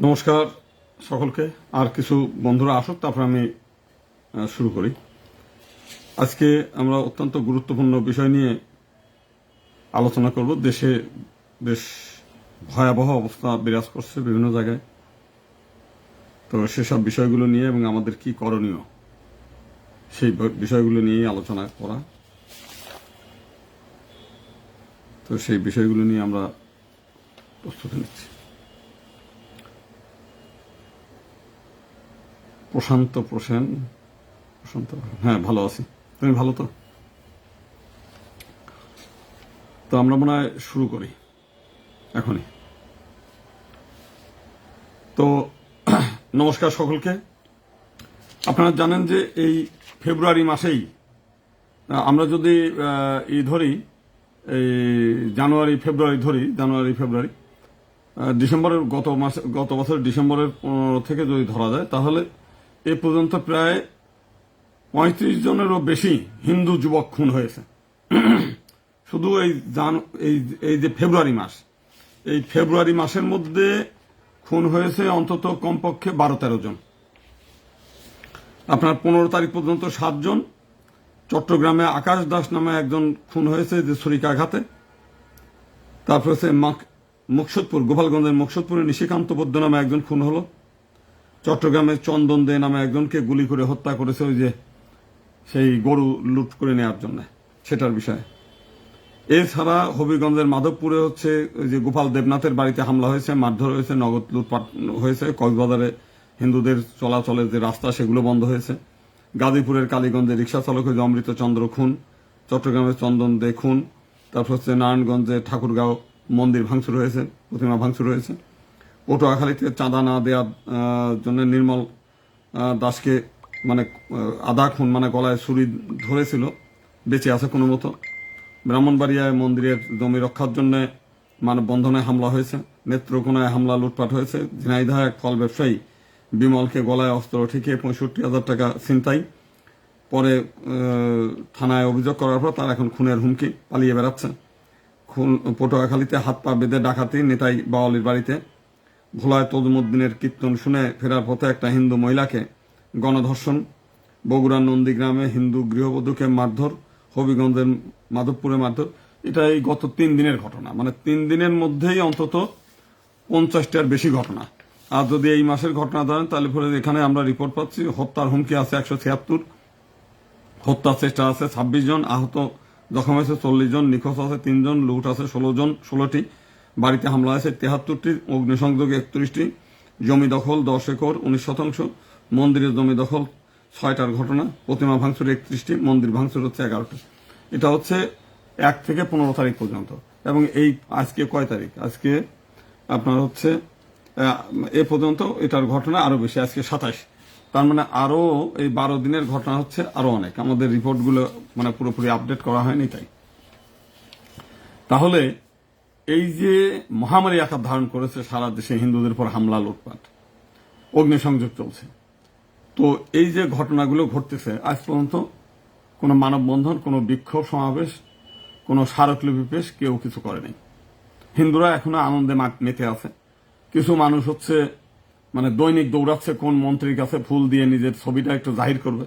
নমস্কার সকলকে। আর কিছু বন্ধুরা আসুক, তারপর আমি শুরু করি। আজকে আমরা অত্যন্ত গুরুত্বপূর্ণ বিষয় নিয়ে আলোচনা করব। দেশে বেশ ভয়াবহ অবস্থা বিরাজ করছে বিভিন্ন জায়গায়। তো সেসব বিষয়গুলো নিয়ে এবং আমাদের কি করণীয় সেই বিষয়গুলো নিয়ে আলোচনা করা। তো সেই বিষয়গুলো নিয়ে আমরা প্রস্তুতি নিচ্ছি। প্রশান্ত, হ্যাঁ ভালো আছি। তুমি ভালো তো? তো আমরা মনে হয় শুরু করি এখনই। তো নমস্কার সকলকে। আপনারা জানেন যে এই ফেব্রুয়ারি মাসেই আমরা যদি ধরি, এই জানুয়ারি ফেব্রুয়ারি ডিসেম্বরের গত বছর ডিসেম্বরের 15 থেকে যদি ধরা যায়, তাহলে এ পর্যন্ত প্রায় 35 জনেরও বেশি হিন্দু যুবক খুন হয়েছে। শুধু এই যে ফেব্রুয়ারি মাস, এই ফেব্রুয়ারি মাসের মধ্যে খুন হয়েছে অন্তত কমপক্ষে 12-13 জন। আপনার 15 তারিখ পর্যন্ত 7 জন। চট্টগ্রামে আকাশ দাস নামে একজন খুন হয়েছে যে ছুরিকাঘাতে। তারপর হচ্ছে গোপালগঞ্জের মুকসুদপুরে নিশিকান্ত বৈদ্য নামে একজন খুন হলো। চট্টগ্রামের চন্দন দে নামে একজনকে গুলি করে হত্যা করেছে ওই যে সেই গরু লুট করে নেওয়ার জন্য, সেটার বিষয়ে। এছাড়া হবিগঞ্জের মাধবপুরে হচ্ছে ওই যে গোপাল দেবনাথের বাড়িতে হামলা হয়েছে, মারধর হয়েছে, নগদ লুটপাট হয়েছে। কক্সবাজারে হিন্দুদের চলাচলের যে রাস্তা সেগুলো বন্ধ হয়েছে। গাজীপুরের কালীগঞ্জে রিক্সা চালক হয়েছে অমৃত চন্দ্র খুন। চট্টগ্রামের চন্দন দে খুন। তারপর হচ্ছে নারায়ণগঞ্জে ঠাকুরগাঁও মন্দির ভাঙচুর হয়েছে, প্রতিমা ভাঙচুর হয়েছে। পটুয়াখালীতে চাঁদা না দেওয়ার জন্য নির্মল দাসকে মানে আধা খুন, মানে গলায় ছুরি ধরেছিল, বেঁচে আছে কোনো মতো। ব্রাহ্মণবাড়িয়ায় মন্দিরের জমি রক্ষার জন্য মানববন্ধনে হামলা হয়েছে। নেত্রকোনায় হামলা, লুটপাট হয়েছে। ঝিনাইদহে এক ফল ব্যবসায়ী বিমলকে গলায় অস্ত্র ঠেকিয়ে 65,000 টাকা ছিনতাই। পরে থানায় অভিযোগ করার পর তার এখন খুনের হুমকি, পালিয়ে বেড়াচ্ছে। পটুয়াখালীতে হাত পা বেঁধে ডাকাতি নেতাই বাওয়ালির বাড়িতে। ভোলায় তজুমুদ্দিনের কীর্তন শুনে ফেরার পথে একটা হিন্দু মহিলাকে গণধর্ষণ। বগুড়ার নন্দীগ্রামে হিন্দু গৃহবধূকে মারধর। হবিগঞ্জের মাধবপুরে মারধর। এটা এই গত 3 দিনের ঘটনা, মানে 3 দিনের মধ্যেই অন্তত 50টার বেশি ঘটনা। আর যদি এই মাসের ঘটনা ধরেন, তাহলে পরে এখানে আমরা রিপোর্ট পাচ্ছি হত্যার হুমকি আছে 176, হত্যার চেষ্টা আছে 26 জন, আহত জখম হয়েছে 40 জন, নিখোঁজ আছে 3 জন, লুট আছে 16টি, বাড়িতে হামলা হয়েছে 73টি, অগ্নিসংযোগ 31টি, জমি দখল 10 একর 19%, মন্দিরের জমি দখল 6টার ঘটনা, প্রতিমা ভাঙচুর 31টি, মন্দির ভাঙচুর হচ্ছে 11টি। এটা হচ্ছে 1 থেকে 15 তারিখ পর্যন্ত। এবং এই আজকে কয় তারিখ? আজকে আপনার হচ্ছে এ পর্যন্ত এটার ঘটনা আরো বেশি, আজকে 27। তার মানে আরো এই 12 দিনের ঘটনা হচ্ছে আরো অনেক। আমাদের রিপোর্টগুলো মানে পুরোপুরি আপডেট করা হয়নি তাই। তাহলে এই যে মহামারী আকার ধারণ করেছে সারা দেশে, হিন্দুদের উপর হামলা, লুটপাট, অগ্নিসংযোগ চলছে। তো এই যে ঘটনাগুলো ঘটতেছে, আজ পর্যন্ত কোনো মানববন্ধন, কোনো বিক্ষোভ সমাবেশ, কোনো স্মারকলিপি পেশ কেউ কিছু করেনি। হিন্দুরা এখনো আনন্দে মেতে আছে। কিছু মানুষ হচ্ছে মানে দৈনিক দৌড়াচ্ছে কোন মন্ত্রীর কাছে ফুল দিয়ে নিজের ছবিটা একটু জাহির করবে।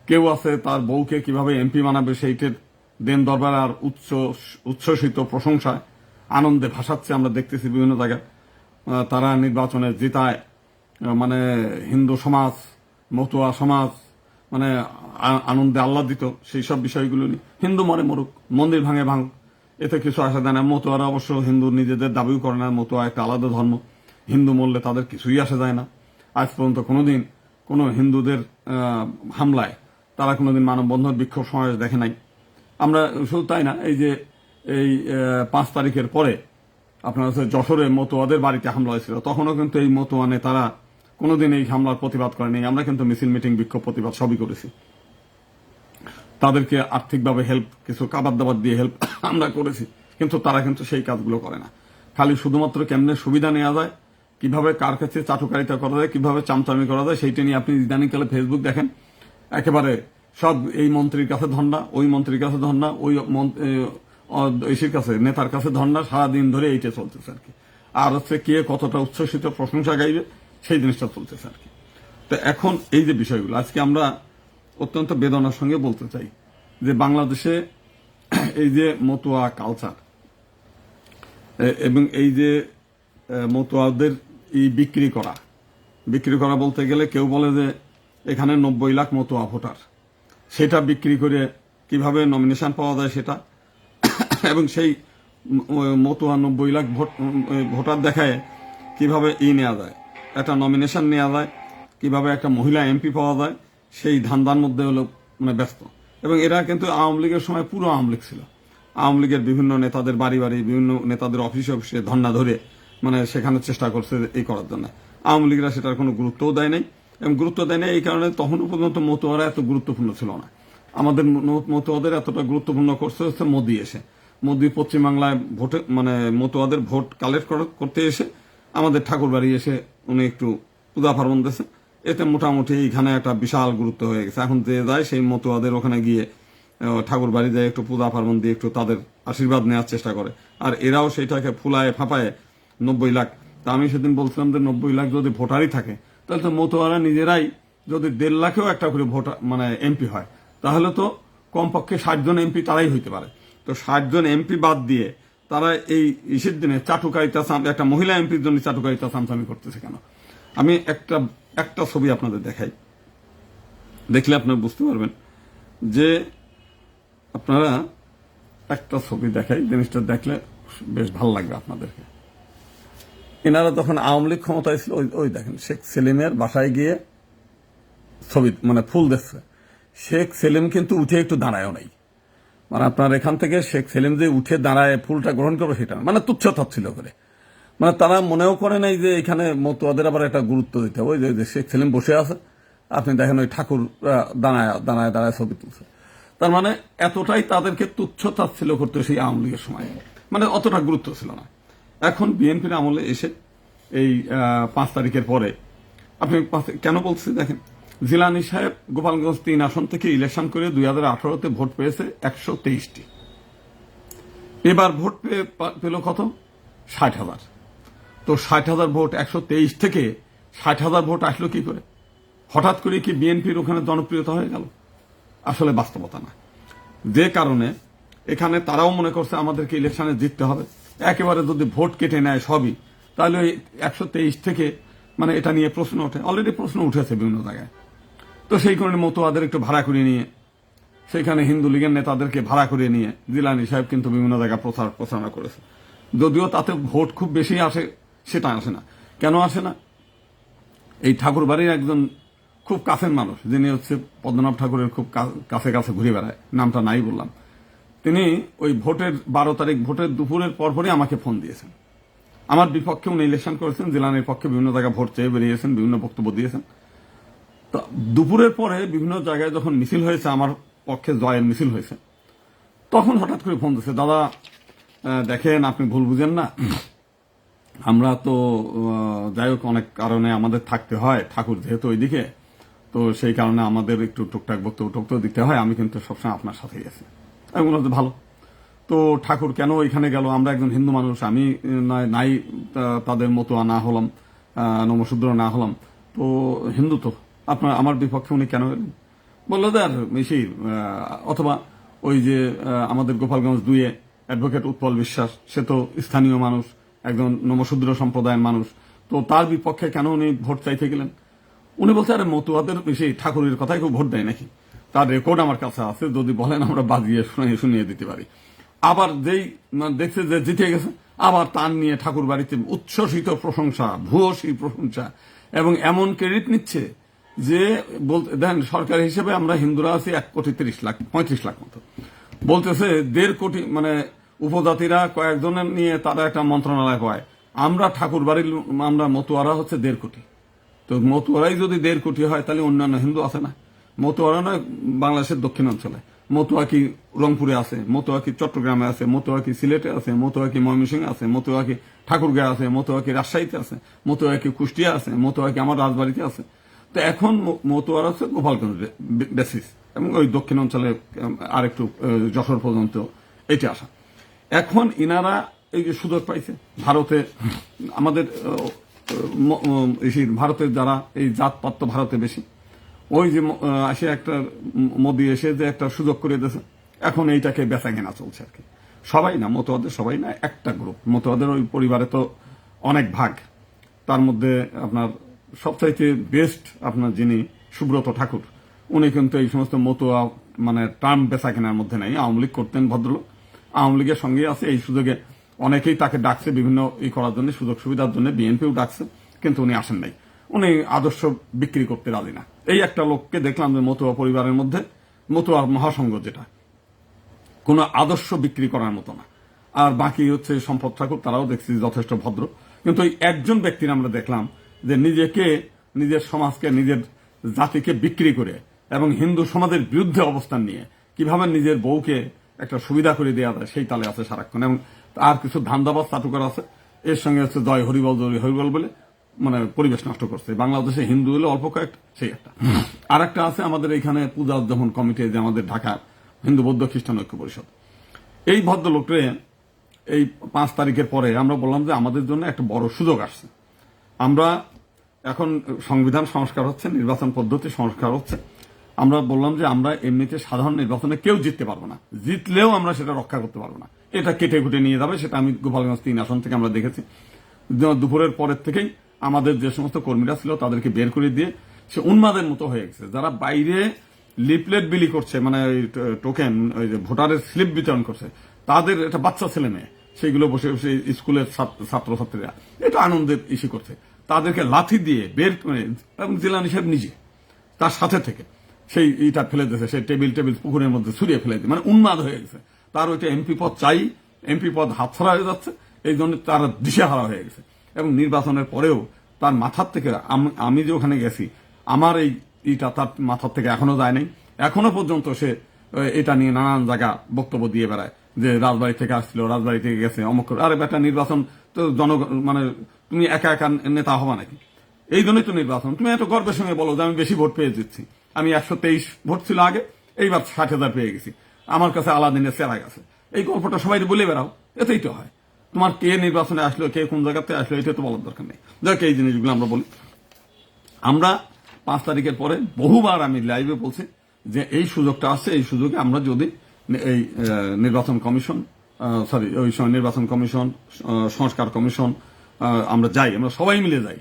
কেউ আছে তার বউকে কিভাবে এমপি বানাবে সেইটার দেন দরবার আর উচ্ছ্বসিত প্রশংসায় আনন্দে ভাসাচ্ছে। আমরা দেখতেছি বিভিন্ন জায়গায় তারা নির্বাচনে জিতায়, মানে হিন্দু সমাজ, মতুয়া সমাজ মানে আনন্দে আহ্লাদিত। সেই সব বিষয়গুলো নিয়ে হিন্দু মরে মরুক, মন্দির ভাঙে ভাঙুক, এতে কিছু আসা যায় না। মতুয়ারা অবশ্য হিন্দু নিজেদের দাবিও করে না, মতুয়া একটা আলাদা ধর্ম। হিন্দু মরলে তাদের কিছুই আসা যায় না। আজ পর্যন্ত কোনোদিন কোনো হিন্দুদের হামলায় তারা কোনোদিন মানববন্ধন, বিক্ষোভ সমাবেশ দেখে নাই। আমরা শুধু তাই না, এই যে এই 5 তারিখের পরে আপনার হচ্ছে যশোরে মতুয়াদের বাড়িতে হামলা হয়েছিল, তখনও কিন্তু এই মতুয়া নেতারা কোনোদিন এই হামলার প্রতিবাদ করেনি। আমরা কিন্তু মিছিল, মিটিং, বিক্ষোভ, প্রতিবাদ সবই করেছি। তাদেরকে আর্থিকভাবে হেল্প, কিছু খাবার দাবার দিয়ে হেল্প আমরা করেছি, কিন্তু তারা কিন্তু সেই কাজগুলো করে না। খালি শুধুমাত্র কেমনে সুবিধা নেওয়া যায়, কিভাবে কার কাছে চাটুকারিতা করা যায়, কিভাবে চামচামি করা যায়, সেইটা নিয়ে আপনি ইদানিংকালে ফেসবুক দেখেন, একেবারে সব এই মন্ত্রীর কাছে ধর্ণা, ওই মন্ত্রীর কাছে ধর্ণা, ওই এসির কাছে, নেতার কাছে ধর্ণা, সারাদিন ধরে এইটা চলতেছে আর কি। আর হচ্ছে কে কতটা উচ্ছ্বসিত প্রশংসা গাইবে সেই জিনিসটা চলতেছে আর কি। তো এখন এই যে বিষয়গুলো আজকে আমরা অত্যন্ত বেদনার সঙ্গে বলতে চাই যে বাংলাদেশে এই যে মতুয়া কালচার এবং এই যে মতুয়াদের বিক্রি করা বলতে গেলে কেউ বলে যে এখানে 90 লাখ মতুয়া ভোটার, সেটা বিক্রি করে কিভাবে নমিনেশন পাওয়া যায় সেটা, এবং সেই মতুয়া 90 লাখ ভোটার দেখায় কিভাবে নেওয়া যায়, একটা নমিনেশন নেওয়া যায়, কিভাবে একটা মহিলা এমপি পাওয়া যায়, সেই ধান্দার মধ্যে হলো ব্যস্ত। এবং এরা কিন্তু আওয়ামী লীগের সময় পুরো আওয়ামী লীগ ছিল। আওয়ামী লীগের বিভিন্ন নেতাদের বাড়ি বিভিন্ন নেতাদের অফিসে ধর্ণা ধরে সেখানে চেষ্টা করছে এই করার জন্য। আওয়ামী লীগরা সেটার কোনো গুরুত্বও দেয় নাই, এবং গুরুত্ব দেয় নাই এই কারণে তখনও পর্যন্ত মতুয়ারা এত গুরুত্বপূর্ণ ছিল না। আমাদের মতুয়াদের এতটা গুরুত্বপূর্ণ করছে হচ্ছে মোদি এসে। মোদি পশ্চিমবাংলায় ভোটে মতুয়াদের ভোট কালেক্ট করতে এসে আমাদের ঠাকুরবাড়ি এসে উনি একটু পূজা পার্বণ দিয়েছে, এতে মোটামুটি এইখানে একটা বিশাল গুরুত্ব হয়ে গেছে। এখন যে যায় সেই মতুয়াদের ওখানে গিয়ে ঠাকুর বাড়ি যায় একটু পূজা পার্বণ দিয়ে একটু তাদের আশীর্বাদ নেওয়ার চেষ্টা করে, আর এরাও সেটাকে ফুলায় ফাঁপায় 90 লাখ। তা আমি সেদিন বলছিলাম যে 90 লাখ যদি ভোটারই থাকে তাহলে তো মতুয়ারা নিজেরাই যদি 1.5 লাখেও একটা করে ভোটার এমপি হয়, তাহলে তো কমপক্ষে 60 জন এমপি তারাই হইতে পারে। তো 60 জন এমপি বাদ দিয়ে তারা এই ইসের দিনে চাটুকারিতা একটা মহিলা এমপির জন্য চাটুকারিতা চামচামি করতেছে কেন? আমি একটা ছবি আপনাদের দেখাই, দেখলে আপনারা বুঝতে পারবেন যে আপনারা একটা ছবি দেখাই, জিনিসটা দেখলে বেশ ভালো লাগবে আপনাদেরকে। এনারা তখন আওয়ামী লীগ ক্ষমতায় ছিল, ওই দেখেন শেখ সেলিমের বাসায় গিয়ে ছবি ফুল দেখছে। শেখ সেলিম কিন্তু উঠে একটু দাঁড়ায়ও নাই, আপনার এখান থেকে শেখ সেলিম যে উঠে দাঁড়ায় ফুলটা গ্রহণ করবে সেটা তুচ্ছ তাচ্ছিল করে, তারা মনেও করে নাই যে এখানে মতুয়াদের আবার একটা গুরুত্ব দিতে হবে। ওই যে শেখ সেলিম বসে আছে, আপনি দেখেন ওই ঠাকুর দাঁড়ায় ছবি তুলছে। তার এতটাই তাদেরকে তুচ্ছ তাচ্ছিল করতে সেই আওয়ামী লীগের সময়, অতটা গুরুত্ব ছিল না। এখন বিএনপির আমলে এসে এই 5 তারিখের পরে আপনি কেন বলছি দেখেন, জিলানী সাহেব গোপালগঞ্জ 3 আসন থেকে ইলেকশন করে 2018-তে ভোট পেয়েছে 123টি। এবার ভোট পেল কত? 60,000। তো 60,000 ভোট 123 থেকে 60,000 ভোট আসলো কি করে? হঠাৎ করে কি বিএনপির ওখানে জনপ্রিয়তা হয়ে গেল? আসলে বাস্তবতা না। যে কারণে এখানে তারাও মনে করছে আমাদেরকে ইলেকশনে জিততে হবে, একেবারে যদি ভোট কেটে নেয় সবই, তাহলে ওই 123 থেকে এটা নিয়ে প্রশ্ন ওঠে, অলরেডি প্রশ্ন উঠেছে বিভিন্ন জায়গায়। তো সেই কারণে মতুয়াদের একটু ভাড়া করে নিয়ে, সেখানে হিন্দু লীগের নেতাদেরকে ভাড়া করে নিয়ে জিলানী সাহেব কিন্তু বিভিন্ন জায়গায় প্রচারণা করেছে। যদিও তাতে ভোট খুব বেশি আসে, সেটা আসে না। কেন আসে না? এই ঠাকুর বাড়ির একজন খুব কাছের মানুষ, যিনি হচ্ছে পদ্মনাভ ঠাকুরের খুব কাছে কাছে ঘুরে বেড়ায়, নামটা নাই বললাম, তিনি ওই ভোটের 12 তারিখ ভোটের দুপুরের পরপরই আমাকে ফোন দিয়েছেন। আমার বিপক্ষে উনি ইলেকশন করেছেন, জিলানির পক্ষে বিভিন্ন জায়গায় ভোট চেয়ে বেরিয়েছেন, বিভিন্ন বক্তব্য দিয়েছেন। তো দুপুরের পরে বিভিন্ন জায়গায় যখন মিছিল হয়েছে, আমার পক্ষে জয়ের মিছিল হয়েছে, তখন হঠাৎ করে ফোন দিচ্ছে, দাদা দেখেন আপনি ভুল বুঝেন না, আমরা তো যাই হোক অনেক কারণে আমাদের থাকতে হয়, ঠাকুর যেহেতু ওইদিকে, তো সেই কারণে আমাদের একটু টুকটাক বক্তব্য দিতে হয়, আমি কিন্তু সবসময় আপনার সাথেই আছি। আমি বললাম যে ভালো, তো ঠাকুর কেন ওইখানে গেল? আমরা একজন হিন্দু মানুষ, আমি নাই তাদের মতুয়া না হলাম, নমশূদ্র না হলাম, তো হিন্দু তো আমার বিপক্ষে উনি কেন গেলেন? বললো যে আর বেশি, অথবা ওই যে আমাদের গোপালগঞ্জ 2-এ অ্যাডভোকেট উৎপল বিশ্বাস, সে তো স্থানীয় মানুষ, একজন নমশূদ্র সম্প্রদায়ের মানুষ, তো তার বিপক্ষে কেন উনি ভোট চাইতে গেলেন? উনি বলছে আরে মতুয়াদের সেই ঠাকুরের কথাই কেউ ভোট দেয় নাকি? তার রেকর্ড আমার কাছে আছে, যদি বলেন আমরা বাজিয়ে শুনিয়ে দিতে পারি। আবার যেই দেখছে যে জিতে গেছে, আবার তার নিয়ে ঠাকুর বাড়িতে উচ্ছ্বসিত প্রশংসা, ভূয়সী প্রশংসা, এবং এমন ক্রেডিট নিচ্ছে যে বলতে দেখেন সরকার হিসেবে আমরা হিন্দুরা আছি 1,35 লাখ মতো, বলতেছে 1.5 কোটি উপজাতিরা কয়েকজনের নিয়ে তারা একটা মন্ত্রণালয় পায়, আমরা ঠাকুর বাড়ির আমরা মতুয়ারা হচ্ছে 1.5 কোটি। তো মতুয়ারাই যদি 1.5 কোটি হয়, তাহলে অন্যান্য হিন্দু আছে না? মতুয়ারা নয় বাংলাদেশের দক্ষিণাঞ্চলে, মতুয়া কি রংপুরে আছে, মতুয়া কি চট্টগ্রামে আছে, মতুয়া কি সিলেটে আছে, মতুয়া কি ময়মনসিংহে আছে, মতুয়া কি ঠাকুরগাঁও আছে, মতুয়া কি রাজশাহীতে আছে, মতুয়া কি কুষ্টিয়া আছে, মতুয়া কি আমার রাজবাড়িতে আছে। তো এখন মতুয়ারা হচ্ছে গোপালগঞ্জ বেসিস, এবং ওই দক্ষিণাঞ্চলে আর একটু যশোর পর্যন্ত এটি আসা। এখন ইনারা এই যে সুযোগ পাইছে ভারতে আমাদের ভারতের যারা এই জাতপাত তো ভারতে বেশি, ওই যে আসে একটা মোদি এসে যে একটা সুযোগ করে দিয়েছে, এখন এইটাকে বেচা কেনা চলছে আর কি। সবাই না, মতবাদের সবাই না, একটা গ্রুপ। মতবাদের ওই পরিবারে তো অনেক ভাগ, তার মধ্যে আপনার সবচাইতে বেস্ট আপনার যিনি সুব্রত ঠাকুর, উনি কিন্তু এই সমস্ত মতুয়া মানে টার্ম বেচা কেনার মধ্যে নাই। আওয়ামী লীগ করতেন ভদ্রলোক, আওয়ামী লীগের সঙ্গে আছে। এই সুযোগে অনেকেই তাকে ডাকছে বিভিন্ন ই করার জন্য, সুযোগ সুবিধার জন্য, বিএনপিও ডাকছে, কিন্তু উনি আসেন নাই। উনি আদর্শ বিক্রি করতে রাজি না। এই একটা লোককে দেখলাম যে মতুয়া পরিবারের মধ্যে, মতুয়ার মহাসংঘ যেটা, কোনো আদর্শ বিক্রি করার মতো না। আর বাকি হচ্ছে সম্পদ ঠাকুর, তারাও দেখছি যথেষ্ট ভদ্র। কিন্তু ওই একজন ব্যক্তির আমরা দেখলাম যে নিজেকে, নিজের সমাজকে, নিজের জাতিকে বিক্রি করে এবং হিন্দু সমাজের বিরুদ্ধে অবস্থান নিয়ে কিভাবে নিজের বউকে একটা সুবিধা করে দেওয়া যায় সেই তালে আছে সারাক্ষণ। এবং আর কিছু ধান্দাবাজ চাটুকার আছে, এর সঙ্গে হচ্ছে জয় হরিবল জয় হরিবল বলে মানে পরিবেশ নষ্ট করছে। বাংলাদেশে হিন্দু হলে অল্প কয়েকটা, সেই একটা। আর একটা আছে আমাদের এখানে পূজা উদযাপন কমিটি, যে আমাদের ঢাকা হিন্দু বৌদ্ধ খ্রিস্টান ঐক্য পরিষদ, এই ভদ্রলোকরে এই 5 তারিখের পরে আমরা বললাম যে আমাদের জন্য একটা বড় সুযোগ আসছে। আমরা এখন সংবিধান সংস্কার হচ্ছে, নির্বাচন পদ্ধতি সংস্কার হচ্ছে। আমরা বললাম যে আমরা এমনিতে সাধারণ নির্বাচনে কেউ জিততে পারবো না, জিতলেও আমরা সেটা রক্ষা করতে পারবো না, এটা কেটে কুটে নিয়ে যাবে। সেটা আমি গোপালগঞ্জ 3 আসন থেকে আমরা দেখেছি। দুপুরের পরের থেকেই আমাদের যে সমস্ত কর্মীরা ছিল তাদেরকে বের করে দিয়ে সে উন্মাদের মতো হয়ে গেছে। যারা বাইরে লিফলেট বিলি করছে, মানে ওই টোকেন, ওই যে ভোটারের স্লিপ বিতরণ করছে, তাদের একটা বাচ্চা ছেলে মেয়ে, সেইগুলো বসে বসে স্কুলের ছাত্রছাত্রীরা এটা আনন্দের ইস্যু করছে, তাদেরকে লাথি দিয়ে বের করে, এবং জিলানি সাহেব নিজে তার সাথে থেকে সেই ইটা ফেলে দিয়েছে, সেই টেবিল পুকুরের মধ্যে ছুড়িয়ে ফেলে দিয়ে, মানে উন্মাদ হয়ে গেছে। তার ওইটা এমপি পদ চাই, এমপি পদ হাতছাড়া হয়ে যাচ্ছে, এই জন্য তার দিশেহারা হয়ে গেছে। এবং নির্বাচনের পরেও তার মাথার থেকে, আমি যে ওখানে গেছি, আমার এই ইটা তার মাথার থেকে এখনো যায় নাই। এখনো পর্যন্ত সে এটা নিয়ে নানান জায়গা বক্তব্য দিয়ে বেড়ায় যে রাজবাড়ি থেকে আসছিল, রাজবাড়ি থেকে গেছে, অমুক। আরে বেটা, নির্বাচন তো মানে তুমি একা একা নেতা হবা নাকি? এই জন্যই তো নির্বাচন। তুমি এত গর্বের সঙ্গে বলো যে আমি বেশি ভোট পেয়ে দিচ্ছি, আমি 123 ভোট ছিল আগে, এইবার 60,000 পেয়ে গেছি, আমার কাছে আলাদিনের চেরা গেছে। এই গল্পটা সবাই বলে বেড়াও, এতেই তো হয়। তোমার কে নির্বাচনে আসলো, কে কোন জায়গাতে আসলো, এটা তো বলার দরকার নেই। যাক, এই জিনিসগুলো আমরা বলি। আমরা 5 তারিখের পরে বহুবার আমি লাইভে বলছি যে এই সুযোগটা আছে, এই সুযোগে আমরা যদি এই নির্বাচন কমিশন সংস্কার কমিশন আমরা যাই, আমরা সবাই মিলে যাই।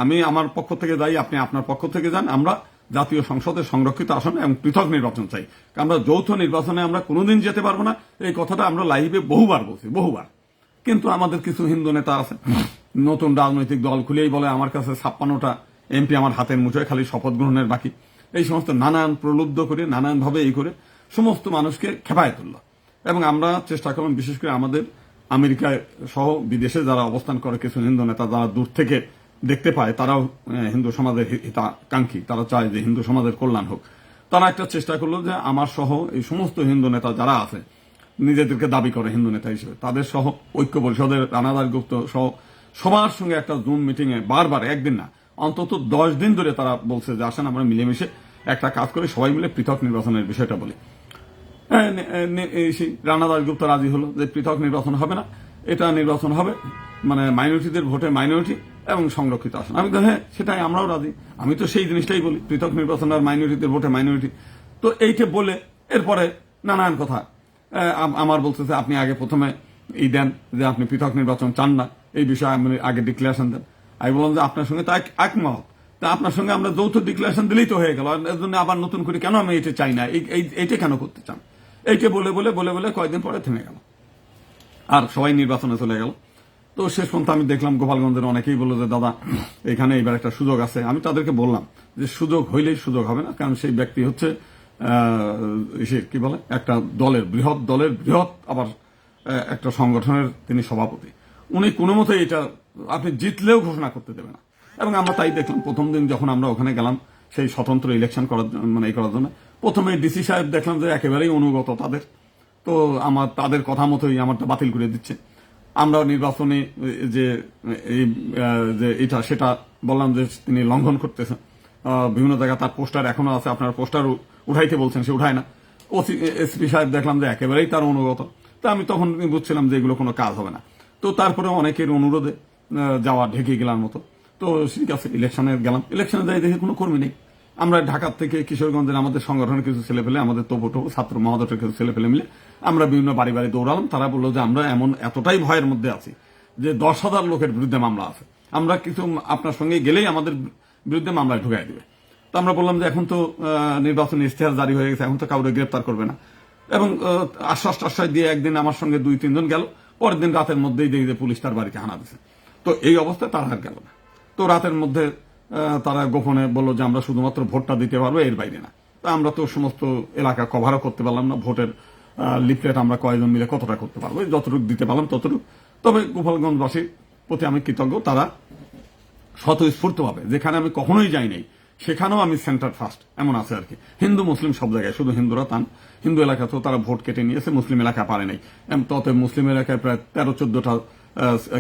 আমি আমার পক্ষ থেকে যাই, আপনি আপনার পক্ষ থেকে যান। আমরা জাতীয় সংসদের সংরক্ষিত আসন এবং পৃথক নির্বাচন চাই। আমরা যৌথ নির্বাচনে আমরা কোনোদিন যেতে পারবো না, এই কথাটা আমরা লাইভে বহুবার বলছি, বহুবার। কিন্তু আমাদের কিছু হিন্দু নেতা আছে, নতুন রাজনৈতিক দল খুলেই বলে আমার কাছে 56টা এমপি আমার হাতের মুঠোয়, খালি শপথ গ্রহণের বাকি। এই সমস্ত নানান প্রলুব্ধ করে, নানানভাবে এই করে সমস্ত মানুষকে খেপায় তুলল। এবং আমরা চেষ্টা করলাম, বিশেষ করে আমাদের আমেরিকায় সহ বিদেশে যারা অবস্থান করে কিছু হিন্দু নেতা, যারা দূর থেকে দেখতে পায়, তারাও হিন্দু সমাজের হিতাকাঙ্ক্ষী, তারা চায় যে হিন্দু সমাজের কল্যাণ হোক। তারা একটা চেষ্টা করলো যে আমার সহ এই সমস্ত হিন্দু নেতা যারা আছে, নিজেদেরকে দাবি করে হিন্দু নেতা হিসেবে, তাদের সহ ঐক্য পরিষদের রানাদার গুপ্ত সহ সবার সঙ্গে একটা জুম মিটিং এ বারবার, একদিন না অন্তত 10 দিন ধরে তারা বলছে যে আসেন আমরা মিলেমিশে একটা কাজ করে সবাই মিলে পৃথক নির্বাচনের বিষয়টা বলি। রানাদার গুপ্ত রাজি হলো যে পৃথক নির্বাচন হবে না, এটা নির্বাচন হবে মানে মাইনরিটিদের ভোটে মাইনরিটি এবং সংরক্ষিত আসন। আমি তো হ্যাঁ, সেটাই আমরাও রাজি। আমি তো সেই জিনিসটাই বলি, পৃথক নির্বাচন আর মাইনরিটিদের ভোটে মাইনরিটি। তো এইটা বলে এরপরে নানান কথা আমার বলতেছে, আপনি আগে প্রথমে দেন যে আপনি পৃথক নির্বাচন চান না, এই বিষয়ে আপনি আগে ডিক্লারেশন দেন। আমি বললাম যে আপনার সঙ্গে তো একমত, তা আপনার সঙ্গে আমরা যৌথ ডিক্লারেশন দিলেই তো হয়ে গেল, এর জন্য আবার নতুন করে কেন আমি এটা চাই না, এইটা কেন করতে চান? এইটা বলে বলে বলে বলে কয়েকদিন পরে থেমে গেল, আর সবাই নির্বাচনে চলে গেল। তো শেষ পর্যন্ত আমি দেখলাম গোপালগঞ্জের অনেকেই বললো যে দাদা এখানে এবার একটা সুযোগ আছে। আমি তাদেরকে বললাম যে সুযোগ হইলেই সুযোগ হবে না, কারণ সেই ব্যক্তি হচ্ছে কি বলে একটা বৃহৎ দলের আবার একটা সংগঠনের তিনি সভাপতি। উনি কোনো মতেই এটা আপনি জিতলেও ঘোষণা করতে দেবে না। এবং আমরা তাই দেখলাম প্রথম দিন যখন আমরা ওখানে গেলাম সেই স্বতন্ত্র ইলেকশন করার মানে এই করার জন্য, প্রথমে ডিসি সাহেব দেখলাম যে একেবারেই অনুগত তাদের, তো তাদের কথা মতোই আমারটা বাতিল করে দিচ্ছে। আমরা নির্বাচনে যে এটা সেটা বললাম যে তিনি লঙ্ঘন করতেছেন, বিভিন্ন জায়গায় তার পোস্টার এখনো আছে, আপনার পোস্টার উঠাইতে বলছেন, সে উঠায় না। এসপি সাহেব দেখলাম যে একেবারেই তার অনুগত। তো আমি তখন বুঝছিলাম যে এগুলো কোনো কাজ হবে না। তো তারপরে অনেকের অনুরোধে যাওয়া ঢেকে গেলার মতো। তো ঠিক আছে, ইলেকশনে গেলাম। ইলেকশনে যাই দেখে কোনো কর্মী নেই। আমরা ঢাকার থেকে কিশোরগঞ্জের আমাদের সংগঠনের কিছু ছেলে পেলে, আমাদের তবু ছাত্র মহাদশের কিছু ছেলে পেলে মিলে আমরা বিভিন্ন বাড়ি বাড়ি দৌড়ালাম। তারা বললো যে আমরা এতটাই ভয়ের মধ্যে আছি যে 10,000 লোকের বিরুদ্ধে মামলা আছে, আমরা কিছু আপনার সঙ্গে গেলেই আমাদের বিরুদ্ধে মামলায় ঢুকাই দিবে। তো আমরা বললাম যে এখন তো নির্বাচনী ইশতেহার জারি হয়ে গেছে, এখন তো কাউকে গ্রেপ্তার করবে না। এবং আশ্বাস দিয়ে একদিন আমার সঙ্গে 2-3 জন গেল, পরের দিন রাতের মধ্যেই দেখি যে পুলিশ তার বাড়িতে হানা দিছে। তো এই অবস্থায় তারা আর গেল না। তো রাতের মধ্যে তারা গোপনে বললো যে আমরা শুধুমাত্র ভোটটা দিতে পারবো, এর বাইরে না। তা আমরা তো সমস্ত এলাকা কভারও করতে পারলাম না, ভোটের লিফলেট আমরা কয়েকজন মিলে কতটা করতে পারবো, যতটুকু দিতে পারলাম ততটুকু। তবে গোপালগঞ্জবাসীর প্রতি আমি কৃতজ্ঞ, তারা স্বতঃস্ফূর্তভাবে, যেখানে আমি কখনোই যাই নাই সেখানেও আমি সেন্টার ফার্স্ট এমন আছে আর কি। হিন্দু মুসলিম সব জায়গায়, শুধু হিন্দুরা তান, হিন্দু এলাকাতেও তারা ভোট কেটে নিয়েছে, মুসলিম এলাকা পারে নাই। তবে মুসলিম এলাকায় প্রায় 13-14টা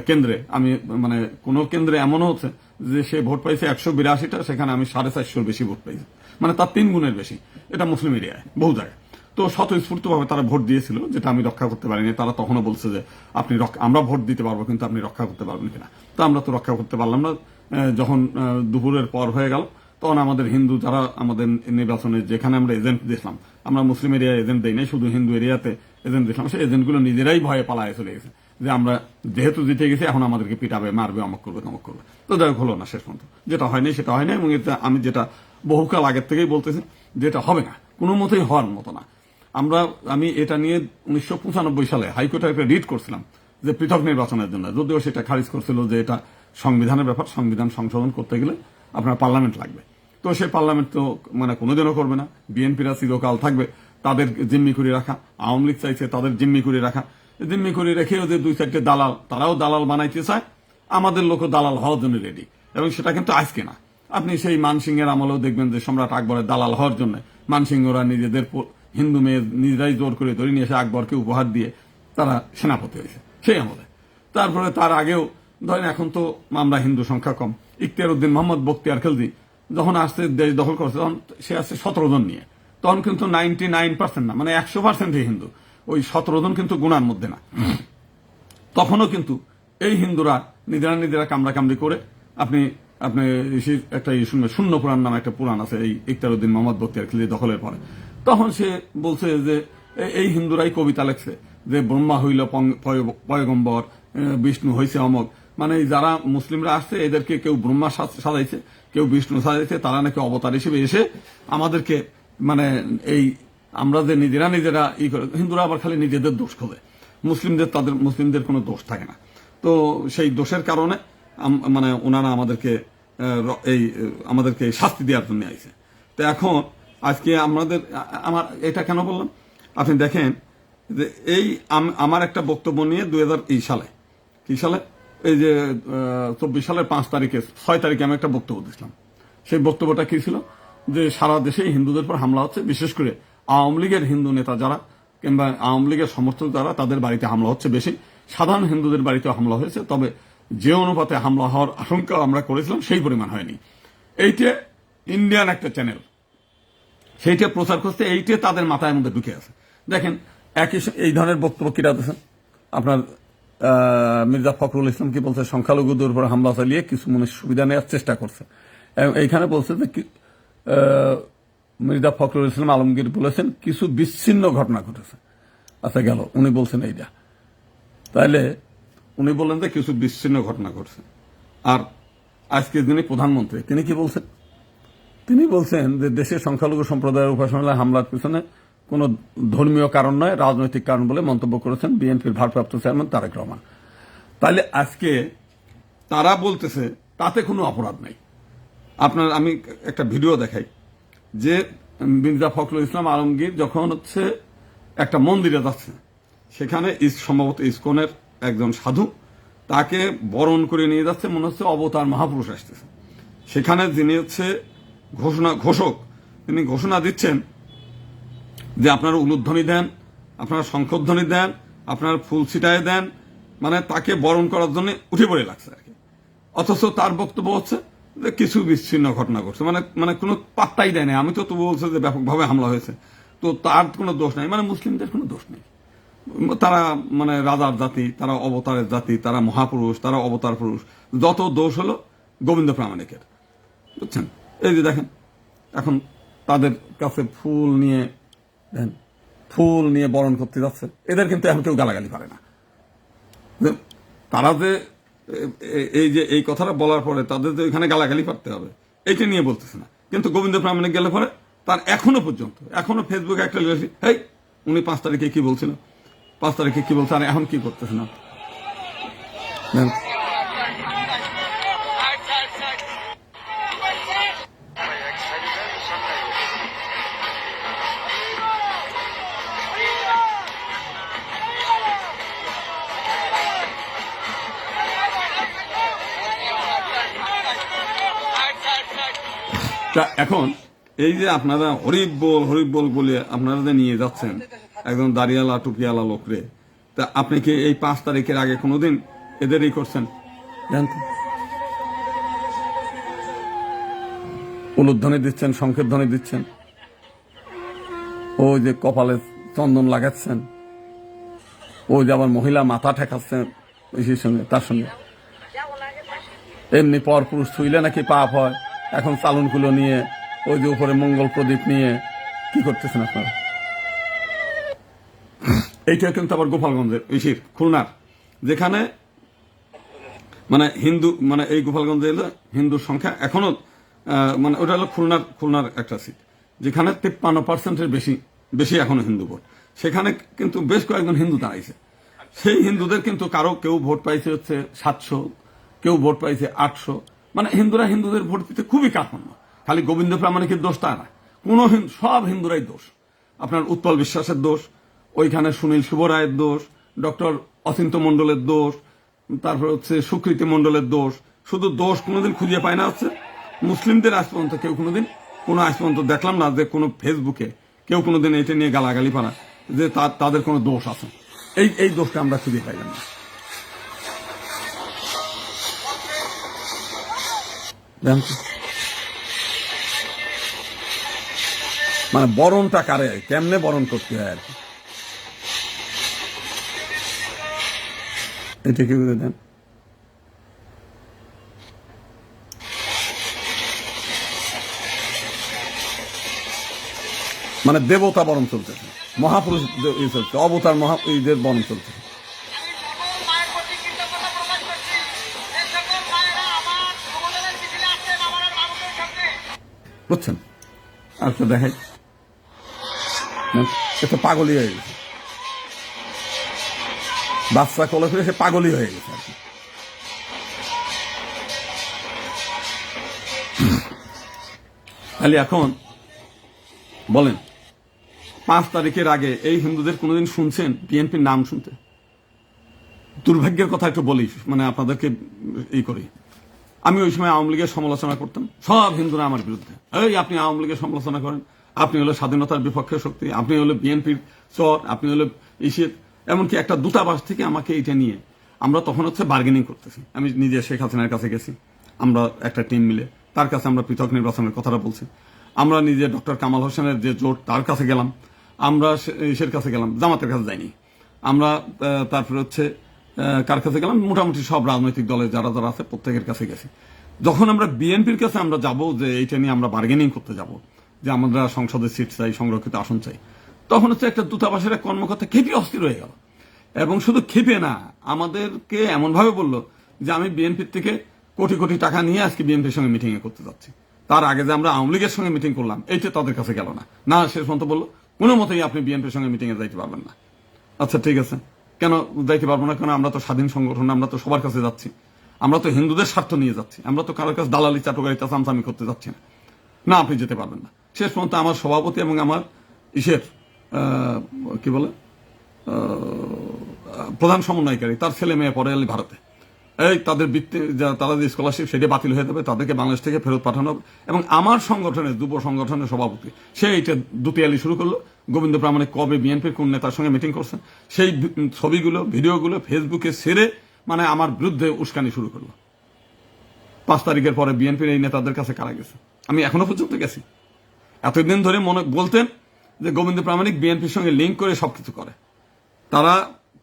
কেন্দ্রে আমি মানে কোন কেন্দ্রে এমনও হচ্ছে যে সে ভোট পাইছে 182টা, সেখানে আমি 450 বেশি ভোট পাইছি, মানে তার 3 গুণের বেশি। এটা মুসলিম এরিয়ায় বহু জায়গায়। তো স্বতঃস্ফূর্তভাবে তারা ভোট দিয়েছিল, যেটা আমি রক্ষা করতে পারিনি। তারা তখনও বলছে যে আমরা ভোট দিতে পারবো, কিন্তু আপনি রক্ষা করতে পারবেন কিনা। তো আমরা তো রক্ষা করতে পারলাম না। যখন দুপুরের পর হয়ে গেল, তখন আমাদের হিন্দু যারা আমাদের নির্বাচনে যেখানে আমরা এজেন্ট দিয়েছিলাম, আমরা মুসলিম এরিয়ায় এজেন্ট দেই নাই, শুধু হিন্দু এরিয়াতে এজেন্ট দিয়েছিলাম, সেই এজেন্টগুলো নিজেরাই ভয়ে পালায় চলে গেছে যে আমরা যেহেতু জিতে গেছি এখন আমাদেরকে পিটাবে, মারবে, অমক করবে, তমক করবে। তো যাই হলো না শেষ পর্যন্ত, যেটা হয়নি সেটা হয় না। এবং আমি যেটা বহুকাল আগের থেকেই বলতেছি, যেটা হবে না, কোনো মতেই হওয়ার মতো না। আমি এটা নিয়ে 1995 সালে হাইকোর্টে একটা রিট করছিলাম যে পৃথক নির্বাচনের জন্য, যদিও সেটা খারিজ করছিল যে এটা সংবিধানের ব্যাপার, সংবিধান সংশোধন করতে গেলে আপনার পার্লামেন্ট লাগবে। তো সেই পার্লামেন্ট তো মানে কোনোদিনও করবে না, বিএনপিরা চিরকাল থাকবে, তাদের জিম্মি করে রাখা। আওয়ামী লীগ চাইছে তাদের জিম্মি করে রাখা, জিম্মি করে রেখেও যে 2-4টে দালাল, তারাও দালাল বানাইতে চায়, আমাদের লোকও দালাল হওয়ার জন্য রেডি। এবং সেটা কিন্তু আজকে না, আপনি সেই মানসিংহের আমলেও দেখবেন যে সম্রাট আকবরের দালাল হওয়ার জন্য মানসিংহরা নিজেদের হিন্দু মেয়ে নিজেরাই জোর করে ধরে নিয়ে এসে আকবরকে উপহার দিয়ে তারা সেনাপতি হয়েছে সেই আমলে। তারপরে তার আগেও ধরেন, এখন তো আমরা হিন্দু সংখ্যা কম, ইখতিয়ার উদ্দিন মোহাম্মদ বখতিয়ার খিলজি যখন আসছে দেশ দখল করছে, তখন সে আসছে 17 জন নিয়ে। তখন কিন্তু 99% না, মানে 100% হিন্দু, ওই 17 জন কিন্তু গুণার মধ্যে না। তখনও কিন্তু এই হিন্দুরা নিজেরা কামড়াকামড়ি করে, আপনি একটা শূন্য পুরাণ নামে একটা পুরাণ আছে, এই ইখতিয়ার উদ্দিন মোহাম্মদ বখতিয়ার খিলজি দখলের পরে, তখন সে বলছে যে এই হিন্দুরাই কবিতা লেখছে যে ব্রহ্মা হইল পয়গম্বর, বিষ্ণু হইছে অমক। মানে যারা মুসলিমরা আসছে এদেরকে কেউ ব্রহ্মা সাজাইছে, কেউ বিষ্ণু সাজাইছে, তারা নাকি অবতার হিসেবে এসে আমাদেরকে মানে এই আমরা যে নিজেরা ই করে। হিন্দুরা আবার খালি নিজেদের দোষ খোঁজে, মুসলিমদের কোনো দোষ থাকে না। তো সেই দোষের কারণে মানে ওনারা আমাদেরকে শাস্তি দেওয়ার জন্য আইছে। তো এখন আজকে আমার এটা কেন বললাম, আপনি দেখেন যে আমার একটা বক্তব্য নিয়ে 2000 সালে এই যে 24 সালের 6 তারিখে আমি একটা বক্তব্য দিয়েছিলাম। সেই বক্তব্যটা কি ছিল, যে সারা দেশে হিন্দুদের পর হামলা হচ্ছে, বিশেষ করে আওয়ামী লীগের হিন্দু নেতা যারা কিংবা আওয়ামী লীগের সমর্থক যারা, তাদের বাড়িতে হামলা হচ্ছে বেশি। সাধারণ হিন্দুদের বাড়িতেও হামলা হয়েছে, তবে যে অনুপাতে হামলা হওয়ার আশঙ্কা আমরা করেছিলাম সেই পরিমাণ হয়নি। এইটা ইন্ডিয়ান একটা চ্যানেল, সেইটা প্রচার করতে, এইটা তাদের মাথায় মধ্যে ঢুকে আছে। দেখেন এই ধরনের বক্তব্য কিরা দিয়েছেন আপনার মির্জা ফখরুল ইসলাম কি বলছে, সংখ্যালঘুদের উপর হামলা চালিয়ে কিছু মানুষ সুবিধা নেওয়ার চেষ্টা করছে। এইখানে বলছে যে মির্জা ফখরুল ইসলাম আলমগীর বলেছেন কিছু বিচ্ছিন্ন ঘটনা ঘটেছে। আচ্ছা গেল, উনি বলছেন এইটা, তাইলে উনি বললেন যে কিছু বিচ্ছিন্ন ঘটনা ঘটছে। আর আজকে যিনি প্রধানমন্ত্রী তিনি কি বলছেন, তিনি বলছেন যে দেশের সংখ্যালঘু সম্প্রদায়ের উপাসনালয় হামলার পিছনে কোন ধর্মীয় কারণ নয়, রাজনৈতিক কারণ বলে মন্তব্য করেছেন বিএনপির ভারপ্রাপ্ত চেয়ারম্যান তারেক রহমান। তাহলে আজকে তারা বলতেছে তাতে কোনো অপরাধ নাই। আমি একটা ভিডিও দেখাই যে মির্জা ফখরুল ইসলাম আলমগীর যখন একটা মন্দিরে যাচ্ছে, সেখানে সম্ভবত ইসকনের একজন সাধু তাকে বরণ করে নিয়ে যাচ্ছে, মনে হচ্ছে অবতার মহাপুরুষ আসতেছে। সেখানে যিনি ঘোষক, তিনি ঘোষণা দিচ্ছেন যে আপনারা উলুধ্বনি দেন, আপনারা শঙ্খধ্বনি দেন, আপনারা ফুল ছিটায় দেন, মানে তাকে বরণ করার জন্য উঠে পড়ে লাগছে আর কি। অথচ তার বক্তব্য হচ্ছে যে কিছু বিচ্ছিন্ন ঘটনা ঘটছে, মানে কোনো পাত্তাই দেয় না। আমি তো বলছে যে ব্যাপকভাবে হামলা হয়েছে, তো তার কোনো দোষ নাই, মানে মুসলিমদের কোনো দোষ নেই। তারা মানে রাজার জাতি, তারা অবতারের জাতি, তারা মহাপুরুষ, তারা অবতার পুরুষ। যত দোষ হলো গোবিন্দ প্রামাণিকের, বুঝছেন? এই যে দেখেন এখন তাদের কাছে ফুল নিয়ে দেখেন, ফুল নিয়ে বরণ করতে যাচ্ছে। এদের কিন্তু এখন কেউ গালাগালি পারে না। তারা যে এই যে এই কথাটা বলার পরে তাদের যে এখানে গালাগালি পারতে হবে এইটা নিয়ে বলতেছে না, কিন্তু গোবিন্দ প্রামাণিক গেলে পরে তার এখনো ফেসবুকে একটা লিখেছি, হেই উনি 5 তারিখে কি বলছিল, 5 তারিখে কি বলছে, আর এখন কি করতেছে না। তা এখন এই যে আপনারা হরিবল বলে আপনারা যে নিয়ে যাচ্ছেন একদম দাড়িয়ালা টুপিয়ালা লোকরে, তা আপনি কি এই 5 তারিখের আগে কোনোদিন এদেরই করছেন? জানতেন উলুধ্বনি দিচ্ছেন, শঙ্খের ধ্বনি দিচ্ছেন, ওই যে কপালে চন্দন লাগাচ্ছেন, ওই যে আবার মহিলা মাথা ঠেকাচ্ছেন সঙ্গে তার সঙ্গে। এমনি পর পুরুষ ছুইলে নাকি পাপ হয়, এখন চালনগুলো নিয়ে ওই যে উপরে মঙ্গল প্রদীপ নিয়ে কি করতেছেন আপনারা? এইটা কিন্তু আবার গোপালগঞ্জের খুলনার, যেখানে মানে হিন্দু, মানে এই গোপালগঞ্জে এলো হিন্দুর সংখ্যা এখনো মানে ওটা হলো খুলনার একটা সিট, যেখানে 53% বেশি এখনো হিন্দু ভোট। সেখানে কিন্তু বেশ কয়েকজন হিন্দু দাঁড়াইছে। সেই হিন্দুদের কিন্তু কেউ ভোট পাইছে হচ্ছে 700, কেউ ভোট পাইছে 800। মানে হিন্দুদের ভোট দিতে খুবই কার্পণ্য। খালি গোবিন্দ প্রামাণিকের দোষ তা না, সব হিন্দুরাই দোষ। আপনার উৎপল বিশ্বাসের দোষ, ওইখানে সুনীল শুভ রায়ের দোষ, ডক্টর অচিন্ত মণ্ডলের দোষ, তারপর হচ্ছে সুকৃতি মণ্ডলের দোষ। শুধু দোষ কোনোদিন খুঁজে পায় না হচ্ছে মুসলিমদের। আজ পর্যন্ত কেউ আজ পর্যন্ত দেখলাম না যে কোনো ফেসবুকে কেউ কোনোদিন এটা নিয়ে গালাগালি পারা যে তাদের কোনো দোষ আছে। এই দোষটা আমরা খুঁজে পাইলাম না। মানে বরণটা কারে, কেমনে বরণ করতে হয় আর কি, এটা কি বুঝে দেন? মানে দেবতা বরণ চলতেছে, মহাপুরুষ চলছে, অবতার মহাপুরুষদের বরণ চলছে। বুঝছেন? আর তো দেখাই সে পাগলই হয়ে গেছে, বাচ্চা কোলে ফিরে সে পাগলই হয়ে গেছে আর কি। খালি এখন বলেন 5 তারিখের আগে এই হিন্দুদের কোনোদিন শুনছেন বিএনপির নাম শুনতে? দুর্ভাগ্যের কথা একটু বলি, মানে আপনাদেরকে করি। আমি ওই সময় আওয়ামী লীগের সমালোচনা করতাম, সব হিন্দুরা আমার বিরুদ্ধে, এই আপনি আওয়ামী লীগের সমালোচনা করেন, আপনি হলো স্বাধীনতার বিপক্ষে শক্তি, আপনি হলো বিএনপির চর, আপনি হলো এমনকি একটা দূতাবাস থেকে আমাকে এইটা নিয়ে আমরা তখন হচ্ছে বার্গেনিং করতেছি। আমি নিজে শেখ হাসিনার কাছে গেছি, আমরা একটা টিম মিলে, তার কাছে আমরা পৃথক নির্বাচনের কথাটা বলছি। আমরা নিজে ডক্টর কামাল হোসেনের যে জোট তার কাছে গেলাম, আমরা কাছে গেলাম, জামাতের কাছে যাইনি আমরা। তারপরে হচ্ছে কার কাছে গেলাম, মোটামুটি সব রাজনৈতিক দলের যারা আছে প্রত্যেকের কাছে গেছি। যখন আমরা বিএনপির কাছে আমরা যাব যে এইটা নিয়ে আমরা বার্গেনিং করতে যাব, যে আমরা সংসদে সিট চাই, সংরক্ষিত আসন চাই, তখন হচ্ছে একটা দূতাবাসের এক কর্মকর্তা খেপে অস্থির হয়ে গেল। এবং শুধু খেপে না, আমাদেরকে এমন ভাবে বলল যে আমি বিএনপির থেকে কোটি কোটি টাকা নিয়ে আজকে বিএনপির সঙ্গে মিটিং এ করতে যাচ্ছি। তার আগে যে আমরা আওয়ামী লীগের সঙ্গে মিটিং করলাম এইটা তাদের কাছে গেল না। শেষ পর্যন্ত বললো কোনো মতেই আপনি বিএনপির সঙ্গে মিটিং এ যাইতে পারবেন না। আচ্ছা ঠিক আছে, কেন যাইতে পারবো না? কেন? আমরা তো স্বাধীন সংগঠন, আমরা তো সবার কাছে যাচ্ছি, আমরা তো হিন্দুদের স্বার্থ নিয়ে যাচ্ছি, আমরা তো কারোর কাছে দালালি চাটুকারিতা চামচামি করতে যাচ্ছি না। আপনি যেতে পারবেন না। শেষ পর্যন্ত আমার সভাপতি এবং আমার কি বলে প্রধান সমন্বয়কারী, তার ছেলে মেয়ে পড়ে ভারতে, তাদের বৃত্তি তারা যে স্কলারশিপ সেটা বাতিল হয়ে যাবে, তাদেরকে বাংলাদেশ থেকে ফেরত পাঠানো হবে। এবং আমার সংগঠনের যুব সংগঠনের সভাপতি সে এইটা দুতিয়ালি শুরু করলো। গোবিন্দ প্রামাণিক কবে বিএনপির কোন নেতার সঙ্গে মিটিং করছেন সেই ছবিগুলো ভিডিওগুলো ফেসবুকে ছেড়ে মানে আমার বিরুদ্ধে উস্কানি শুরু করলো। 5 তারিখের পরে বিএনপির এই নেতাদের কাছে কারা গেছে? আমি এখনো পর্যন্ত গেছি। এতদিন ধরে বলতেন যে গোবিন্দ প্রামাণিক বিএনপির সঙ্গে লিঙ্ক করে সবকিছু করে, তারা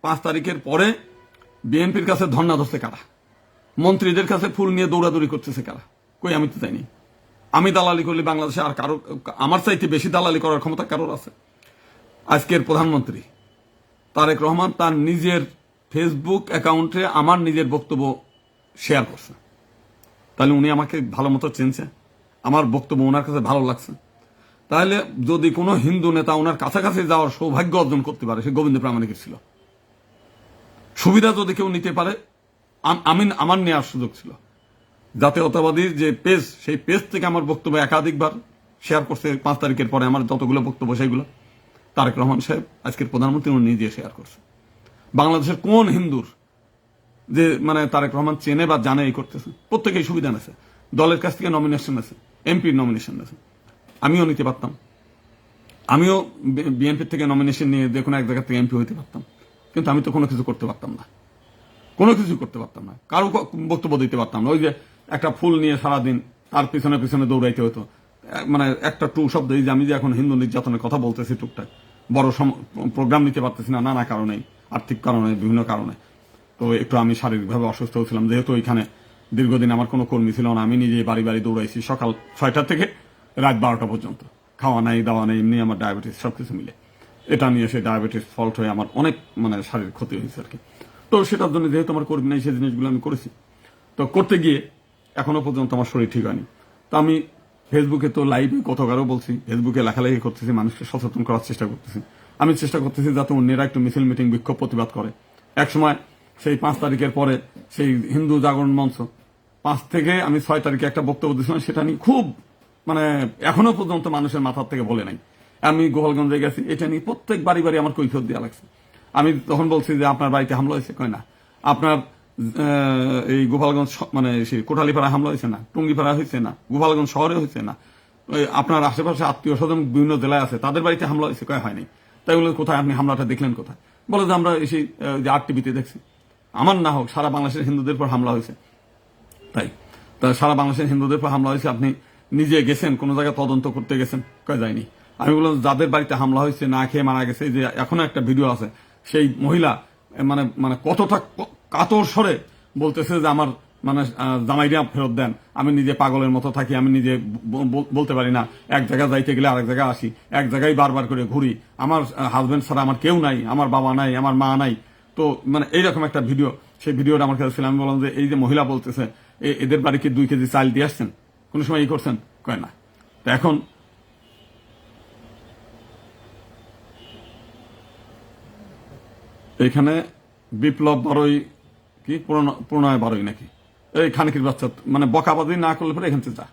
5 তারিখের পরে বিএনপির কাছে ধর্ণা ধরছে কারা, মন্ত্রীদের কাছে ফুল নিয়ে দৌড়াদৌড়ি করতেছে কারা? কই, আমি তো যাইনি। আমি দালালি করলে বাংলাদেশে আর কারো, আমার চাইতে বেশি দালালি করার ক্ষমতা কারোর আছে? আজকের প্রধানমন্ত্রী তারেক রহমান তার নিজের ফেসবুক অ্যাকাউন্টে আমার নিজের বক্তব্য শেয়ার করছে। তাহলে উনি আমাকে ভালো মতো চিনছে, আমার বক্তব্য ওনার কাছে ভালো লাগছে। তাহলে যদি কোনো হিন্দু নেতা ওনার কাছাকাছি যাওয়ার সৌভাগ্য অর্জন করতে পারে, সে গোবিন্দ প্রামাণিকের ছিল। সুবিধা যদি কেউ নিতে পারে, আমি আমার নেওয়ার সুযোগ ছিল। জাতীয়তাবাদীর যে পেজ, সেই পেজ থেকে আমার বক্তব্য একাধিকবার শেয়ার করছে 5 তারিখের পরে আমার যতগুলো বক্তব্য সেগুলো তারেক রহমান সাহেব আজকের প্রধানমন্ত্রী উনি নিজে শেয়ার করছে। বাংলাদেশের কোন হিন্দুর যে মানে তারেক রহমান চেনে বা জানে এই করতেছে? প্রত্যেকেই সুবিধা নেছে, দলের কাছ থেকে নমিনেশন আছে, এমপির নমিনেশন আছে। আমিও নিতে পারতাম, আমিও বিএনপির থেকে নমিনেশন নিয়ে যে কোনো এক জায়গা থেকে এমপি হইতে পারতাম, কিন্তু আমি তো কোনো কিছু করতে পারতাম না, কোনো কিছু করতে পারতাম না, কারো বক্তব্য দিতে পারতাম না। ওই যে একটা ফুল নিয়ে সারাদিন তার পিছনে পিছনে দৌড়াইতে হতো, মানে একটা টু শব্দ। এই যে আমি যে এখন হিন্দু নির্যাতনের কথা বলতেছি টুকটাক, বড় প্রোগ্রাম নিতে পারতেছি না নানা কারণে, আর্থিক কারণে, বিভিন্ন কারণে। তো একটু আমি শারীরিকভাবে অসুস্থ ছিলাম, যেহেতু ওইখানে দীর্ঘদিন আমার কোনো কর্মী ছিল না। আমি নিজে বাড়ি বাড়ি দৌড়াইছি সকাল 6টা থেকে রাত 12টা পর্যন্ত, খাওয়া নাই দাওয়া নেই, এমনি আমার ডায়াবেটিস সবকিছু মিলে। এটা নিয়ে সেই ডায়াবেটিস ফল্ট হয়ে আমার অনেক মানে শারীরিক ক্ষতি হয়েছে আর কি। তো সেটার জন্য যেহেতু আমার কর্মী নাই, সেই জিনিসগুলো আমি করেছি। তো করতে গিয়ে এখনো পর্যন্ত আমার শরীর ঠিক হয়নি। তো আমি ফেসবুকে তো লাইভে কতকারও বলছি, ফেসবুকে লেখালেখি করতেছি, মানুষকে সচেতন করার চেষ্টা করতেছি। আমি চেষ্টা করতেছি যাতে অন্যেরা একটু মিছিল মিটিং বিক্ষোভ প্রতিবাদ করে। একসময় সেই 5 তারিখের পরে সেই হিন্দু জাগরণ মঞ্চ 5 থেকে আমি 6 তারিখে একটা বক্তব্য দিয়েছিলাম, সেটা নিয়ে খুব মানে এখনো পর্যন্ত মানুষের মাথার থেকে বলে নাই। আমি গোপালগঞ্জে গেছি, এটা নিয়ে প্রত্যেক বাড়ি বাড়ি আমার কৈফিয়ত দেওয়া লাগছে। আমি তখন বলছি যে আপনার বাড়িতে হামলা হয়েছে, কয় না। আপনার এই গোপালগঞ্জ মানে সেই কোটালীপাড়া হামলা হয়েছে না, টুঙ্গিপাড়া হয়েছে না, গোপালগঞ্জ শহরে হয়েছে না, আপনার আশেপাশে আত্মীয় স্বজন বিভিন্ন জেলায় আছে, তাদের বাড়িতে হামলা হয়েছে, কয় হয়নি। তাই বলে কোথায় আপনি হামলাটা দেখলেন কোথায়? বলে যে আমরা এসে যে RTVতে দেখছি। আমার না হোক, সারা বাংলাদেশের হিন্দুদের পর হামলা হয়েছে। তাই তা সারা বাংলাদেশের হিন্দুদের পর হামলা হয়েছে, আপনি নিজে গেছেন কোনো জায়গায় তদন্ত করতে গেছেন? কয় যায়নি। আমি বললাম যাদের বাড়িতে হামলা হয়েছে, না খেয়ে মারা গেছে, যে এখনো একটা ভিডিও আছে, সেই মহিলা মানে মানে কতটা কাতর স্বরে বলতেছে যে আমার মানে জামাইরা ফেরত দেন, আমি নিজে পাগলের মতো থাকি, আমি নিজে বলতে পারি না, এক জায়গায় যাইতে গেলে আরেক জায়গায় আসি, এক জায়গায় বারবার করে ঘুরি, আমার হাজবেন্ড ছাড়া আমার কেউ নাই, আমার বাবা নাই, আমার মা নাই। তো মানে এইরকম একটা ভিডিও, সেই ভিডিওটা আমার কাছে ছিল। আমি বললাম যে এই যে মহিলা বলতেছে এদের বাড়িকে 2 কেজি চাল দিয়ে আসছেন, কোন সময় এই করছেন? কয় না। তো এখন এইখানে বিপ্লব 12ই কি প্রণয় 12ই নাকি, এই খানিকের বাচ্চা মানে বকাবাদি না করলে পরে এখান থেকে যা,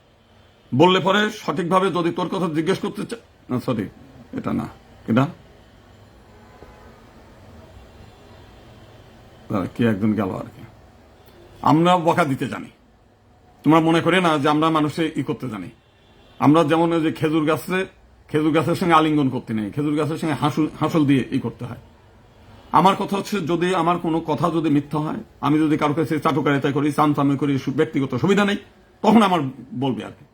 বললে পরে সঠিকভাবে যদি তোর কথা জিজ্ঞেস করতে চায়, না সরি এটা না, এটা কে একজন গেল আর কি। আমরা বকা দিতে জানি, তোমরা মনে করে না যে আমরা মানুষের করতে জানি। আমরা যেমন যে খেজুর গাছের সঙ্গে আলিঙ্গন করতে নেই, খেজুর গাছের সঙ্গে হাসল দিয়ে করতে হয়। আমার কথা হচ্ছে, যদি আমার কোনো কথা যদি মিথ্যা হয়, আমি যদি কারো কাছে চাটুকারিতা করি, চামচামি করি, ব্যক্তিগত সুবিধা নেই, তখন আমার বলবে আর কি।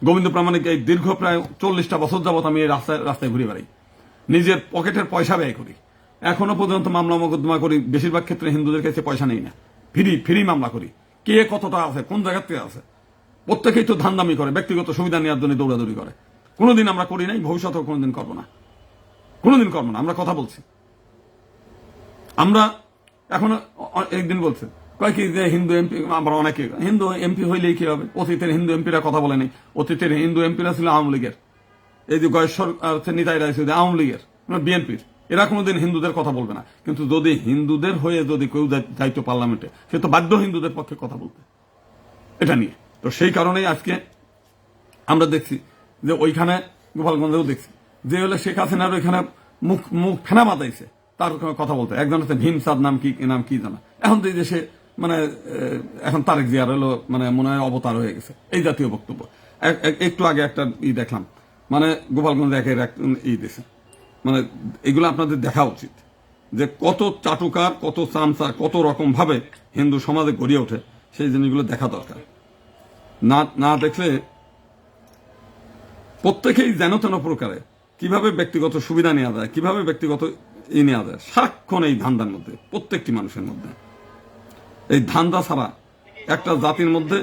গোবিন্দ প্রামাণিক এই দীর্ঘ প্রায় 40টা বছর যাবত আমি এই রাস্তায় ঘুরে বেড়াই, নিজের পকেটের পয়সা ব্যয় করি, এখনো পর্যন্ত মামলা মোকদ্দমা করি, বেশিরভাগ ক্ষেত্রে হিন্দুদের কাছে পয়সা নেই না, ফ্রি মামলা করি। কে কতটা আছে, কোন জায়গার থেকে আছে, প্রত্যেকেই তো ধান্দামি করে, ব্যক্তিগত সুবিধা নেওয়ার জন্য দৌড়াদৌড়ি করে। কোনোদিন আমরা করি নাই, ভবিষ্যতেও কোনোদিন করবো না, আমরা কথা বলছি। আমরা এখন একদিন বলছে কয় কি যে হিন্দু এমপি, আমরা অনেকে হিন্দু এমপি হইলেই কি হবে, অতীতের হিন্দু এমপিরা কথা বলে নেই, অতীতের হিন্দু এমপিরা ছিল আওয়ামী লীগের, এই যে গয়েশ্বর নিতাইরা ছিল আওয়ামী লীগের, বিএনপির, এরা কোনোদিন হিন্দুদের কথা বলবে না। কিন্তু যদি হিন্দুদের হয়ে যদি কেউ দায়িত্ব পার্লামেন্টে, সে তো বাধ্য হিন্দুদের পক্ষে কথা বলতে এটা নিয়ে। তো সেই কারণেই আজকে আমরা দেখছি যে ওইখানে গোপালগঞ্জেও দেখছি যে হলে শেখ হাসিনার ওইখানে মুখ ফেনা বাঁধাইছে তার কথা বলতে, একজন হচ্ছে ভীমসাদ নাম কি জানা, এখন তো এই দেশে মানে এখন তারেক জিয়ার হলো মানে মনে হয় অবতার হয়ে গেছে, এই জাতীয় বক্তব্য। একটু আগে একটা দেখলাম, মানে গোপালগঞ্জ একের এক দিছে, মানে এগুলো আপনাদের দেখা উচিত যে কত চাটুকার, কত চামচা, কত রকম ভাবে হিন্দু সমাজে গড়িয়ে ওঠে, সেই জিনিসগুলো দেখা দরকার। না দেখলে প্রত্যেকেই যেন তেন প্রকারে কিভাবে ব্যক্তিগত সুবিধা নেওয়া যায়, কিভাবে ব্যক্তিগত ই নেওয়া যায়। সারাক্ষণ এই ধান্দার মধ্যে, প্রত্যেকটি মানুষের মধ্যে এই ধান্দা ছাড়া একটা জাতির মধ্যে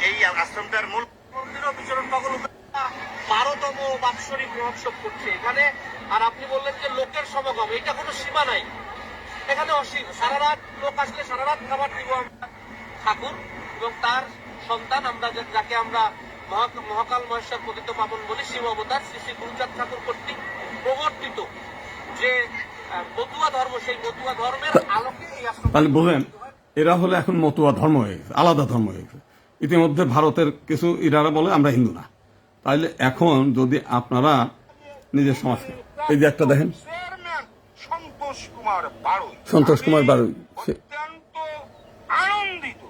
এই আশ্রমটার মূল মন্দির ও বিচরণ পাগল 12তম বাৎসরিক মহোৎসব করছে এখানে। আর আপনি বললেন যে লোকের সমাগম, এটা কোনো সীমা নাই, এখানে অসীম। সারা রাত লোক আসলে সারা রাত খাবার দিব আমরা ঠাকুর এবং তার সন্তান, আমরা যাকে আমরা মহাকাল মহেশ্বর পতিত পাবন বলি, শিব অবতার শ্রী শ্রী গুরুচাঁদ ঠাকুর কর্তৃক প্রবর্তিত যে মতুয়া ধর্ম, সেই মতুয়া ধর্মের আলোকে এই আশ্রম। তাহলে বোঝেন এরা হলে এখন মতুয়া ধর্ম হয়ে গেছে, আলাদা ধর্ম হয়ে গেছে। ইতিমধ্যে ভারতের কিছু ইরারা বলে আমরা হিন্দু না। তাইলে এখন যদি আপনারা নিজের সমাজকে, এই যে একটা দেখেন সন্তোষ কুমার বাড়ুই, অত্যন্ত আনন্দিত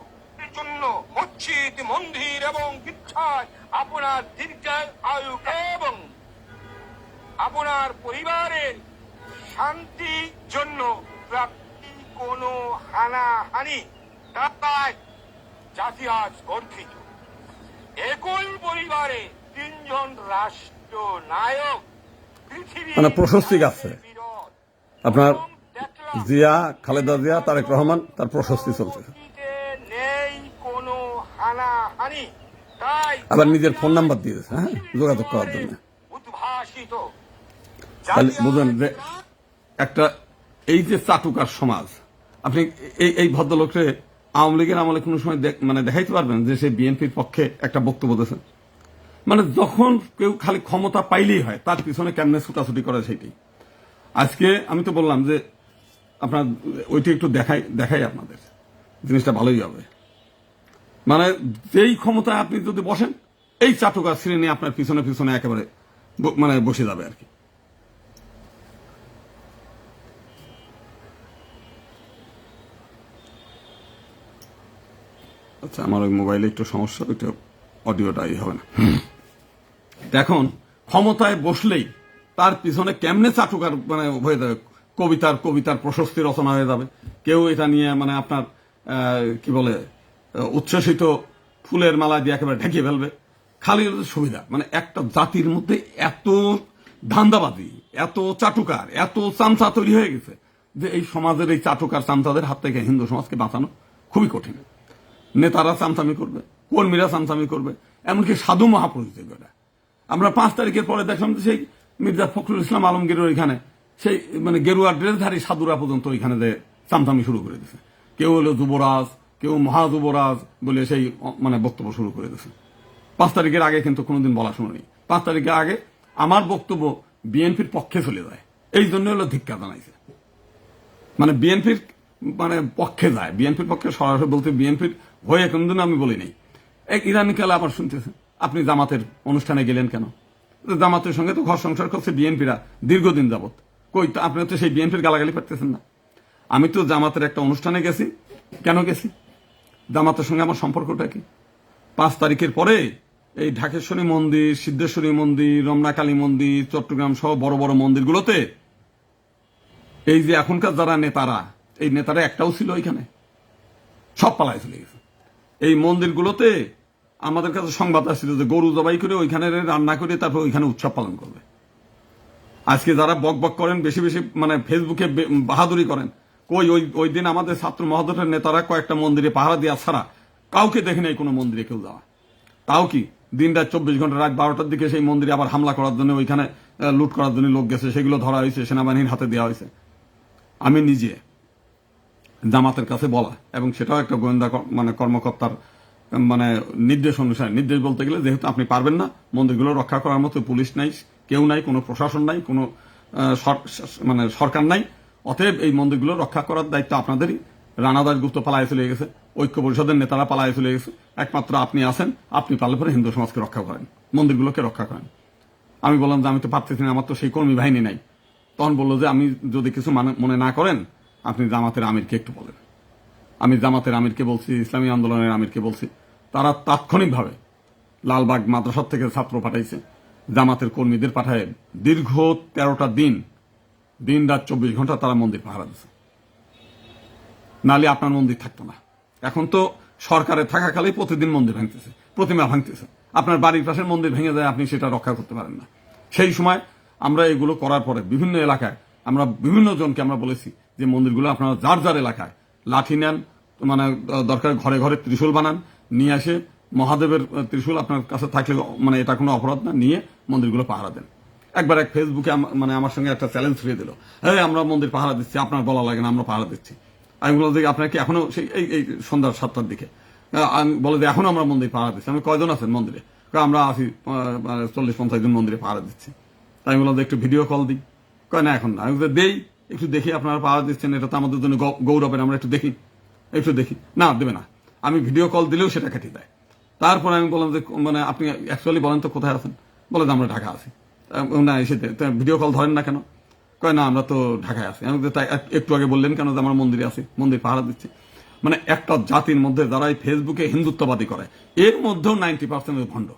এর জন্য মসজিদ মন্দির এবং দীক্ষায় আপনার দীর্ঘায়ু এবং আপনার পরিবারের শান্তির জন্য কোনো হানাহানি তাই জাতি আজ গর্বিত। একই পরিবারে 3 জন রাষ্ট্র নায়ক পৃথিবী মানে প্রশস্তি গাচ্ছে আপনার জিয়া, খালেদা জিয়া, তারেক রহমান, তার প্রশস্তি চলছে। নেই কোনো হানাহানি, তাই আবার নিজের ফোন নাম্বার দিয়েছে, হ্যাঁ, যোগাযোগ করার জন্য। উদ্ভাসিত তাহলে বুঝলেন যে একটা এই যে চাটুকার সমাজ, আপনি এই ভদ্রলোককে আওয়ামী লীগের আমলে কোনো সময় মানে দেখাইতে পারবেন যে সে বিএনপির পক্ষে একটা বক্তব্য দিয়েছে? মানে যখন কেউ খালি ক্ষমতা পাইলেই হয় তার পিছনে কেমনে ছুটাছুটি করে সেইটাই। আজকে আমি তো বললাম যে আপনার ওইটা একটু দেখাই আপনাদের, জিনিসটা ভালোই হবে। মানে যেই ক্ষমতায় আপনি যদি বসেন, এই চাটুকার শ্রেণী আপনার পিছনে পিছনে একেবারে মানে বসে যাবে আর কি। আচ্ছা, আমার ওই মোবাইলে একটু সমস্যা, ওইটা অডিওটা হবে না। এখন ক্ষমতায় বসলেই তার পিছনে কেমনে চাটুকার মানে হয়ে যাবে, কবিতার প্রশস্তি রচনা হয়ে যাবে। কেউ এটা নিয়ে মানে আপনার কি বলে উচ্ছ্বসিত ফুলের মালা দিয়ে একেবারে ঢেকে ফেলবে। খালি সুবিধা, মানে একটা জাতির মধ্যে এত ধান্দাবাজি, এত চাটুকার, এত চামচা তৈরি হয়ে গেছে যে এই সমাজের এই চাটুকার চামচাদের হাত থেকে হিন্দু সমাজকে বাঁচানো খুবই কঠিন। নেতারা চামচামি করবে, কর্মীরা চামচামি করবে, এমনকি সাধু মহাপুরুষ যেগুলো। আমরা 5 তারিখের পরে দেখলাম যে সেই মির্জা ফখরুল ইসলাম আলমগীরের ওইখানে সেই মানে গেরুয়া ড্রেসধারী সাধুরা পর্যন্ত ওইখানে যে চামচামি শুরু করে দিয়েছে। কেউ হলো যুবরাজ, কেউ মহাযুবরাজ বলে সেই মানে বক্তব্য শুরু করে দিয়েছে। 5 তারিখের আগে কিন্তু কোনোদিন বলা শুনিনি। 5 তারিখের আগে আমার বক্তব্য বিএনপির পক্ষে চলে যায়, এই জন্য হলো ধিক্কার জানাইছে। মানে বিএনপির মানে পক্ষে যায়, বিএনপির পক্ষে সরাসরি বলতে বিএনপির হয়ে কোনদিন আমি বলি নাই। এক ইরানি কালে আবার শুনতেছে আপনি জামাতের অনুষ্ঠানে গেলেন কেন? জামাতের সঙ্গে তো ঘর সংসার করছে বিএনপিরা দীর্ঘদিন যাবত, কই তো আপনি তো সেই বিএনপির গালাগালি পারতেছেন না। আমি তো জামাতের একটা অনুষ্ঠানে গেছি, কেন গেছি? জামাতের সঙ্গে আমার সম্পর্কটা কি? 5 তারিখের পরে এই ঢাকেশ্বরী মন্দির, সিদ্ধেশ্বরী মন্দির, রমনাকালী মন্দির, চট্টগ্রাম সহ বড় বড় মন্দিরগুলোতে এই যে এখনকার যারা নেতারা, এই নেতারা একটাও ছিল ওইখানে, সব পালায় চলে গেছে। এই মন্দিরগুলোতে আমাদের কাছে সংবাদ আসছিল যে গরু জবাই করে ওইখানে রান্না করে তারপর ওইখানে উৎসব পালন করবে। আজকে যারা বক বক করেন, বেশি বেশি মানে ফেসবুকে বাহাদুরি করেন, কই ওই দিন আমাদের ছাত্র মহাদলের নেতারা কয়েকটা মন্দিরে পাহারা দেওয়া ছাড়া কাউকে দেখে নাই কোনো মন্দিরে কেউ যাওয়া। তাও কি দিন রাত 24 ঘন্টা, রাত 12টার দিকে সেই মন্দিরে আবার হামলা করার জন্য, ওইখানে লুট করার জন্য লোক গেছে, সেগুলো ধরা হয়েছে, সেনাবাহিনীর হাতে দেওয়া হয়েছে। আমি নিজে জামাতের কাছে বলা, এবং সেটাও একটা গোয়েন্দা মানে কর্মকর্তার মানে নির্দেশ অনুসারে, নির্দেশ বলতে গেলে যেহেতু আপনি পারবেন না, মন্দিরগুলো রক্ষা করার মতো পুলিশ নাই, কেউ নাই, কোনো প্রশাসন নাই, কোনো মানে সরকার নাই, অতএব এই মন্দিরগুলো রক্ষা করার দায়িত্ব আপনাদেরই। রানাদাস গুপ্ত পালায় চলে গেছে, ঐক্য পরিষদের নেতারা পালায় চলে গেছে, একমাত্র আপনি আছেন, আপনি পারলে পরে হিন্দু সমাজকে রক্ষা করেন, মন্দিরগুলোকে রক্ষা করেন। আমি বললাম যে আমি তো পারতেছি না, আমার তো সেই কর্মী বাহিনী নাই। তখন বললো যে আমি যদি কিছু মনে না করেন আপনি জামাতের আমিরকে একটু বলেন। আমি জামাতের আমিরকে বলছি, ইসলামী আন্দোলনের আমিরকে বলছি, তারা তাৎক্ষণিকভাবে লালবাগ মাদ্রাসা থেকে ছাত্র পাঠাইছে, জামাতের কর্মীদের পাঠায় দীর্ঘ 13টা দিন রাত 24 ঘন্টা তারা মন্দির পাহারা দিচ্ছে। নালে আপনার মন্দির থাকতো না। এখন তো সরকারে থাকাকালেই প্রতিদিন মন্দির ভাঙতেছে, প্রতিমা ভাঙতেছে। আপনার বাড়ির পাশের মন্দির ভেঙে যায়, আপনি সেটা রক্ষা করতে পারেন না। সেই সময় আমরা এগুলো করার পরে বিভিন্ন এলাকায় আমরা বিভিন্ন জনকে আমরা বলেছি যে মন্দিরগুলো আপনারা যার যার এলাকায় লাঠি নেন, মানে দরকার ঘরে ঘরে ত্রিশূল বানান, নিয়ে আসে মহাদেবের ত্রিশূল আপনার কাছে থাকলে মানে এটা কোনো অপরাধ না, নিয়ে মন্দিরগুলো পাহারা দেন। একবার এক ফেসবুকে মানে আমার সঙ্গে একটা চ্যালেঞ্জ ছুড়ে দিল, হ্যাঁ আমরা মন্দির পাহারা দিচ্ছি, আপনার বলা লাগে না, আমরা পাহারা দিচ্ছি। আমি বললাম যে আপনার কি এখনো সেই এই সন্ধ্যা 7টার দিকে আমি বলে যে এখনো আমরা মন্দির পাহারা দিচ্ছি। আমি কয়জন আছেন মন্দিরে? আমরা আছি 40-50 জন মন্দিরে পাহারা দিচ্ছি। তাই বললাম যে একটু ভিডিও কল দিই। কয় না এখন না। আমি দেই, একটু দেখি আপনারা পাহারা দিচ্ছেন, এটা তো আমাদের জন্য গৌরবের, আমরা একটু দেখি। না, দেবে না। আমি ভিডিও কল দিলেও সেটা কেটে দেয়। তারপর আমি বললাম যে মানে আপনি অ্যাকচুয়ালি বলেন তো কোথায় আছেন? বলে যে আমরা ঢাকা আছি। না এসে ভিডিও কল ধরেন না কেন? কয় না আমরা তো ঢাকায় আছি। আমি তাই একটু আগে বললেন কেন যে আমরা মন্দিরে আছি, মন্দির পাহারা দিচ্ছি। মানে একটা জাতির মধ্যে যারা এই ফেসবুকে হিন্দুত্ববাদী করে, এর মধ্যেও 90% ভণ্ড।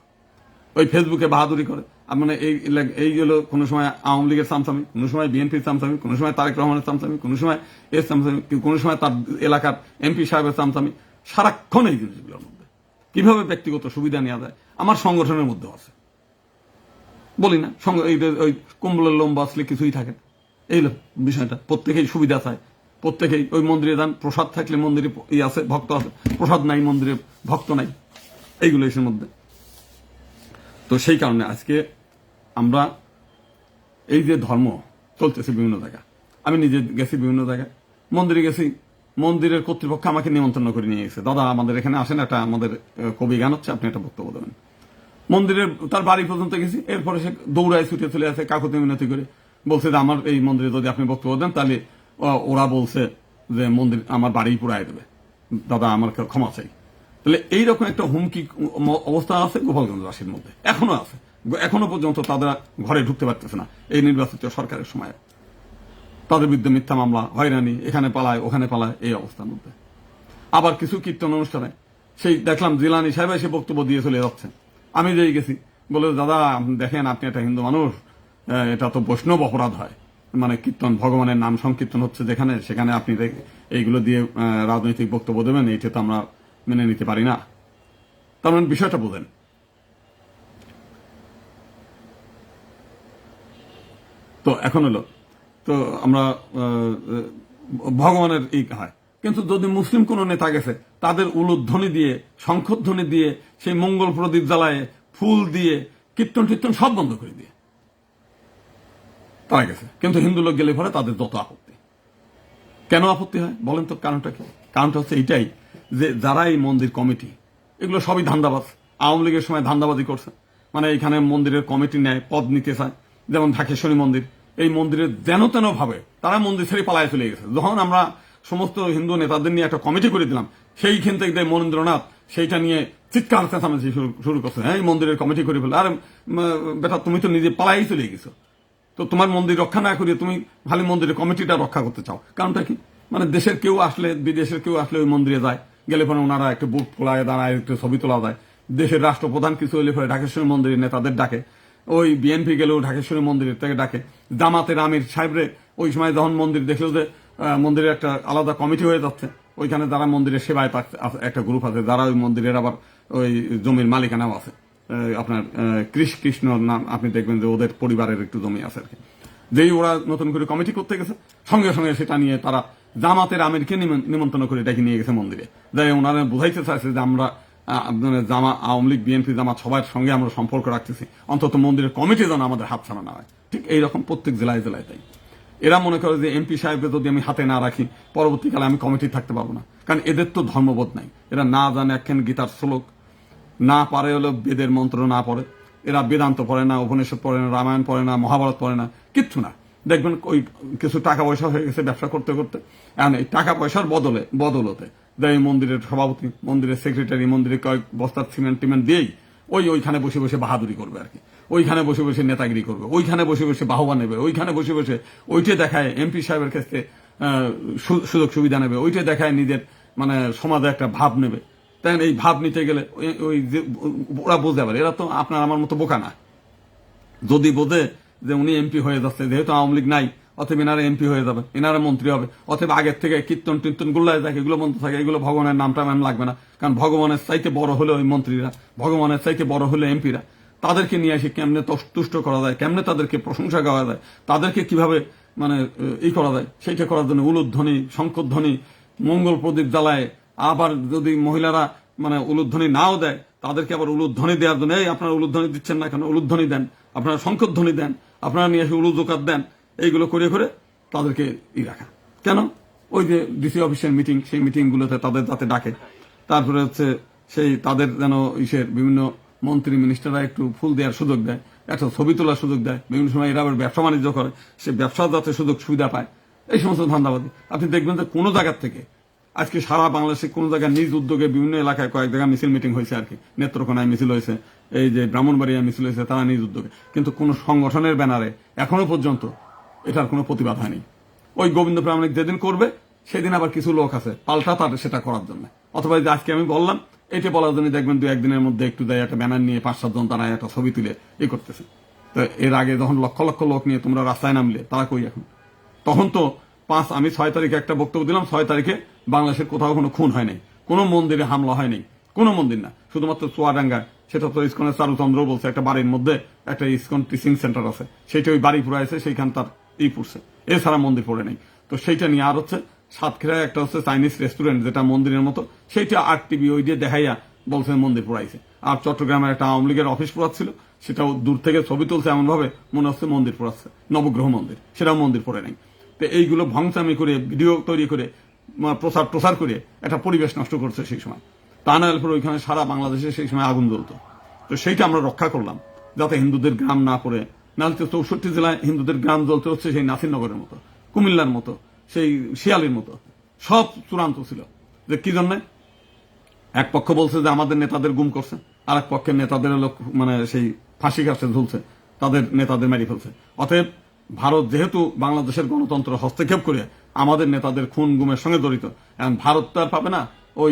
ওই ফেসবুকে বাহাদুরি করে, মানে এই হলো কোনো সময় আওয়ামী লীগের চামচামি, কোনো সময় বিএনপির চামচামি, কোনো সময় তারেক রহমানের চামচামি, কোনো সময় এর চামচামি, কোনো সময় তার এলাকার এমপি সাহেবের চামচামি। সারাক্ষণ এই জিনিসগুলোর মধ্যে কিভাবে ব্যক্তিগত সুবিধা নেওয়া যায় আমার সংগঠনের মধ্যে আছে। বলি না ওই কুম্বলের লোম বাঁচলে কিছুই থাকে, এই বিষয়টা। প্রত্যেকেই সুবিধা চায়, প্রত্যেকেই ওই মন্দিরে যান, প্রসাদ থাকলে মন্দিরে আছে, ভক্ত আছে, প্রসাদ নাই মন্দিরে ভক্ত নাই, এইগুলো এসের মধ্যে। তো সেই কারণে আজকে আমরা এই যে ধর্ম চলতেছে বিভিন্ন জায়গায়, আমি নিজে গেছি বিভিন্ন জায়গায়, মন্দিরে গেছি, মন্দিরের কর্তৃপক্ষ আমাকে নিমন্ত্রণ করে নিয়ে গেছে, দাদা আমাদের এখানে আসেন, একটা আমাদের কবি গান হচ্ছে, আপনি একটা বক্তব্য দেবেন। মন্দিরের তার বাড়ি পর্যন্ত গেছি, এরপরে সে দৌড়ায় ছুটে চলে আসে কাকুতি মিনতি করে, বলছে যে আমার এই মন্দিরে যদি আপনি বক্তব্য দেন তাহলে ওরা বলছে যে মন্দির আমার বাড়ি পুরাই দেবে, দাদা আমার ক্ষমা চাই। তাহলে এইরকম একটা হুমকি অবস্থা আছে গোপালগঞ্জবাসীর মধ্যে, এখনো আছে, এখনো পর্যন্ত তারা ঘরে ঢুকতে পারতেছে না। এই নির্বাচিত সরকারের সময় তাদের বিরুদ্ধে মিথ্যা মামলা, হয়রানি, এখানে পালায় ওখানে পালায়, এই অবস্থার মধ্যে। আবার কিছু কীর্তন অনুষ্ঠানে সেই দেখলাম জিলানি সাহেব এসে বক্তব্য দিয়ে চলে যাচ্ছে, আমি যেই গেছি বলে দাদা দেখেন আপনি একটা হিন্দু মানুষ, এটা তো বৈষ্ণব অপরাধ হয়, মানে কীর্তন ভগবানের নাম সংকীর্তন হচ্ছে যেখানে, সেখানে আপনি এইগুলো দিয়ে রাজনৈতিক বক্তব্য দেবেন, এইটা তো আমরা মেনে নিতে পারি না। তার মানে বিষয়টা বোঝেন। তো এখন হলো তো আমরা ভগবানের এই হয়, কিন্তু যদি মুসলিম কোন নেতা গেছে তাদের উলুধ্বনি দিয়ে, শঙ্খধ্বনি দিয়ে, সেই মঙ্গল প্রদীপ জ্বালায়, ফুল দিয়ে, কীর্তন টীর্তন সব বন্ধ করে দিয়ে তারা গেছে। কিন্তু হিন্দু লোক গেলে পরে তাদের যত আপত্তি। কেন আপত্তি হয় বলেন তো? কারণটা কি? কারণটা হচ্ছে এইটাই যে যারা এই মন্দির কমিটি, এগুলো সবই ধান্দাবাজ। আওয়ামী লীগের সময় ধান্দাবাজি করছে, মানে এখানে মন্দিরের কমিটি নেয়, পদ নিতে চায়। যেমন ঢাকেশ্বরী মন্দির, এই মন্দিরের যেন তেন ভাবে তারা মন্দির ছেড়ে পালায় চলে গেছে। যখন আমরা সমস্ত হিন্দু নেতাদের নিয়ে একটা কমিটি করে দিলাম, সেইখান থেকে মনীন্দ্রনাথ সেইটা নিয়ে চিৎকার চেঁচামেচি শুরু করছে, হ্যাঁ এই মন্দিরের কমিটি করে ফেলে। আর বেটা তুমি তো নিজে পালাই চলে গেছো, তো তোমার মন্দির রক্ষা না করিয়ে তুমি খালি মন্দিরের কমিটিটা রক্ষা করতে চাও। কারণটা কি? মানে দেশের কেউ আসলে, বিদেশের কেউ আসলে ওই মন্দিরে যায়, গেলে পরে ওনারা একটু বুট খোলায় দাঁড়ায়, একটু ছবি তোলা যায়। দেশের রাষ্ট্রপ্রধান কিছু হলে পরে ঢাকেশ্বরী মন্দিরের নেতাদের ডাকে, ওই বিএনপি গেলেও ঢাকেশ্বরী মন্দিরের থেকে ডাকে। জামাতের আমির সাহেবরে ওই সময় যখন মন্দির দেখলো যে মন্দিরের একটা আলাদা কমিটি হয়ে যাচ্ছে, ওইখানে যারা মন্দিরের সেবায় একটা গ্রুপ আছে, যারা ওই মন্দিরের আবার ওই জমির মালিকানাও আছে, আপনার কৃষ্ণ নাম, আপনি দেখবেন যে ওদের পরিবারের একটু জমি আছে আর কি। যেই ওরা নতুন করে কমিটি করতে গেছে, সঙ্গে সঙ্গে সেটা নিয়ে তারা জামাতের আমিরকে নিমন্ত্রণ করে ডেকে নিয়ে গেছে মন্দিরে। যাই ওনারা বুঝাইতে চাইছে যে আমরা আওয়ামী লীগ, বিএনপি, জামাত সবার সঙ্গে আমরা সম্পর্ক রাখতেছি, অন্তত মন্দিরের কমিটি যেন আমাদের হাত ছাড়া না হয়। ঠিক এইরকম প্রত্যেক জেলায় জেলায় তাই এরা মনে করে যে এমপি সাহেবকে যদি আমি হাতে না রাখি, পরবর্তীকালে আমি কমিটি থাকতে পারবো না। কারণ এদের তো ধর্মবোধ নাই, এরা না জানে একখান গীতার শ্লোক, না পারে হলো বেদের মন্ত্র না পড়ে, এরা বেদান্ত পড়ে না, উপনিষদ পড়ে না, রামায়ণ পড়ে না, মহাভারত পড়ে না, কিচ্ছু না। দেখবেন ওই কিছু টাকা পয়সা হয়ে গেছে ব্যবসা করতে করতে, এখন এই টাকা পয়সার বদলতে দেয় মন্দিরের সভাপতি, মন্দিরের সেক্রেটারি, মন্দিরের কয়েক বস্তার সিমেন্ট টিমেন্ট দিয়েই ওইখানে বসে বসে বাহাদুরি করবে আর কি, ওইখানে বসে বসে নেতাগিরি করবে, ওইখানে বসে বসে বাহবা নেবে, ওইখানে বসে বসে ওইটা দেখায় এমপি সাহেবের কাছে সুযোগ সুবিধা নেবে, ওইটা দেখায় নিজের মানে সমাজে একটা ভাব নেবে। তাই এই ভাব নিতে গেলে ওই ওরা বুঝতে পারে, এরা তো আপনার আমার মতো বোকা না। যদি বোঝে যে উনি এমপি হয়ে যাচ্ছে, যেহেতু আওয়ামী লীগ নাই, অতএব এনারা এমপি হয়ে যাবে, এনারা মন্ত্রী হবে, অতএব আগের থেকে কীর্তন টীর্তন গুল্লায় থাকে, এগুলো বন্ধ থাকে, এগুলো ভগবানের নামটা ম্যাম লাগবে না, কারণ ভগবানের চাইতে বড় হলে ওই মন্ত্রীরা, ভগবানের চাইতে বড় হলে এমপিরা, তাদেরকে নিয়ে এসে কেমনে তুষ্ট করা যায়, কেমনে তাদেরকে প্রশংসা করা যায়, তাদেরকে কিভাবে মানে করা যায়, সেইটা করার জন্য উলুধ্বনি, শঙ্করধ্বনি, মঙ্গল প্রদীপ জ্বালায়, আবার যদি মহিলারা মানে উলুধ্বনি নাও দেয় তাদেরকে আবার উলুধ্বনি দেওয়ার জন্য, এই আপনারা উলুধ্বনি দিচ্ছেন না কেন, উলুধ্বনি দেন, আপনারা শঙ্করধ্বনি দেন, আপনারা নিয়ে এসে উলুজোকাত দেন, এইগুলো করে করে তাদেরকে রাখা কেন? ওই যে ডিসি অফিসের মিটিং, সেই মিটিং গুলোতে তাদের যাতে ডাকে, তারপরে হচ্ছে সেই তাদের যেন ইসের বিভিন্ন মন্ত্রী মিনিস্টাররা একটু ফুল দেওয়ার সুযোগ দেয়, একটা ছবি তোলার সুযোগ দেয়, বিভিন্ন সময় এরা আবার ব্যবসা বাণিজ্য করে, সে ব্যবসা যাতে সুযোগ সুবিধা পায়, এই সমস্ত ধান্দাবাদী। আপনি দেখবেন যে কোনো জায়গার থেকে আজকে সারা বাংলাদেশে কোন জায়গায় নিজ উদ্যোগে বিভিন্ন এলাকায় কয়েক জায়গায় মিছিল মিটিং হয়েছে আর কি, নেত্রকোনায় মিছিল হয়েছে, এই যে ব্রাহ্মণবাড়িয়া মিছিল হয়েছে, তারা নিজ উদ্যোগে, কিন্তু কোন সংগঠনের ব্যানারে এখনো পর্যন্ত এটার কোনো প্রতিবাদ হয়নি। ওই গোবিন্দ প্রামাণিক যেদিন করবে সেদিন আবার কিছু লোক আছে পাল্টা তাদের সেটা করার জন্য, অথবা যে আজকে আমি বললাম এটা বলার জন্য দেখবেন 2-1 দিনের মধ্যে একটু দেয় একটা ব্যানার নিয়ে 5-7 জন তারা একটা ছবি তুলে করতেছে। তো এর আগে যখন লক্ষ লক্ষ লোক নিয়ে তোমরা রাস্তায় নামলে তারা কই এখন? তখন তো আমি 6 তারিখে একটা বক্তব্য দিলাম, 6 তারিখে বাংলাদেশের কোথাও কোনো খুন হয় নাই, কোনো মন্দিরে হামলা হয়নি, কোনো মন্দির না, শুধুমাত্র চুয়াডাঙ্গায়, সেটা তো ইসকনের চারুচন্দ্র বলছে একটা বাড়ির মধ্যে একটা ইসকন টিচিং সেন্টার আছে, সেইটা ওই বাড়ি পুরাইছে, সেইখান তার পড়ছে, এছাড়া মন্দির পড়ে নেই। তো সেইটা নিয়ে আর হচ্ছে সাতক্ষীরায় একটা হচ্ছে চাইনিজ রেস্টুরেন্ট যেটা মন্দিরের মতো, সেইটা টিভি ওই দিয়ে দেখাইয়া বলছে মন্দির পোড়াইছে। আর চট্টগ্রামের একটা আওয়ামী লীগের অফিস পোড়াচ্ছিল, সেটাও দূর থেকে ছবি তুলছে এমন ভাবে মনে হচ্ছে মন্দির পোড়াচ্ছে, নবগ্রহ মন্দির, সেটাও মন্দির পড়ে নাই। তো এইগুলো ভংসামি করে ভিডিও তৈরি করে প্রচার করে একটা পরিবেশ নষ্ট করছে সেই সময়। তা না হলে ওইখানে সারা বাংলাদেশে সেই সময় আগুন জ্বলতো। তো সেইটা আমরা রক্ষা করলাম যাতে হিন্দুদের গ্রাম না পড়ে, নাহলে তো 64 জেলায় হিন্দুদের গ্রাম জ্বলতে হচ্ছে সেই নাসিরনগরের মতো, কুমিল্লার মতো, সেই শিয়ালির মতো, সব চূড়ান্ত ছিল। যে কি জন্য? এক পক্ষ বলছে যে আমাদের নেতাদের গুম করছে, আর এক পক্ষের নেতাদের লোক মানে সেই ফাঁসি কাছে ঝুলছে, তাদের নেতাদের মেরে ফেলছে। অতএব ভারত যেহেতু বাংলাদেশের গণতন্ত্র হস্তক্ষেপ করে আমাদের নেতাদের খুন গুমের সঙ্গে জড়িত, এখন ভারত তো আর পাবে না ওই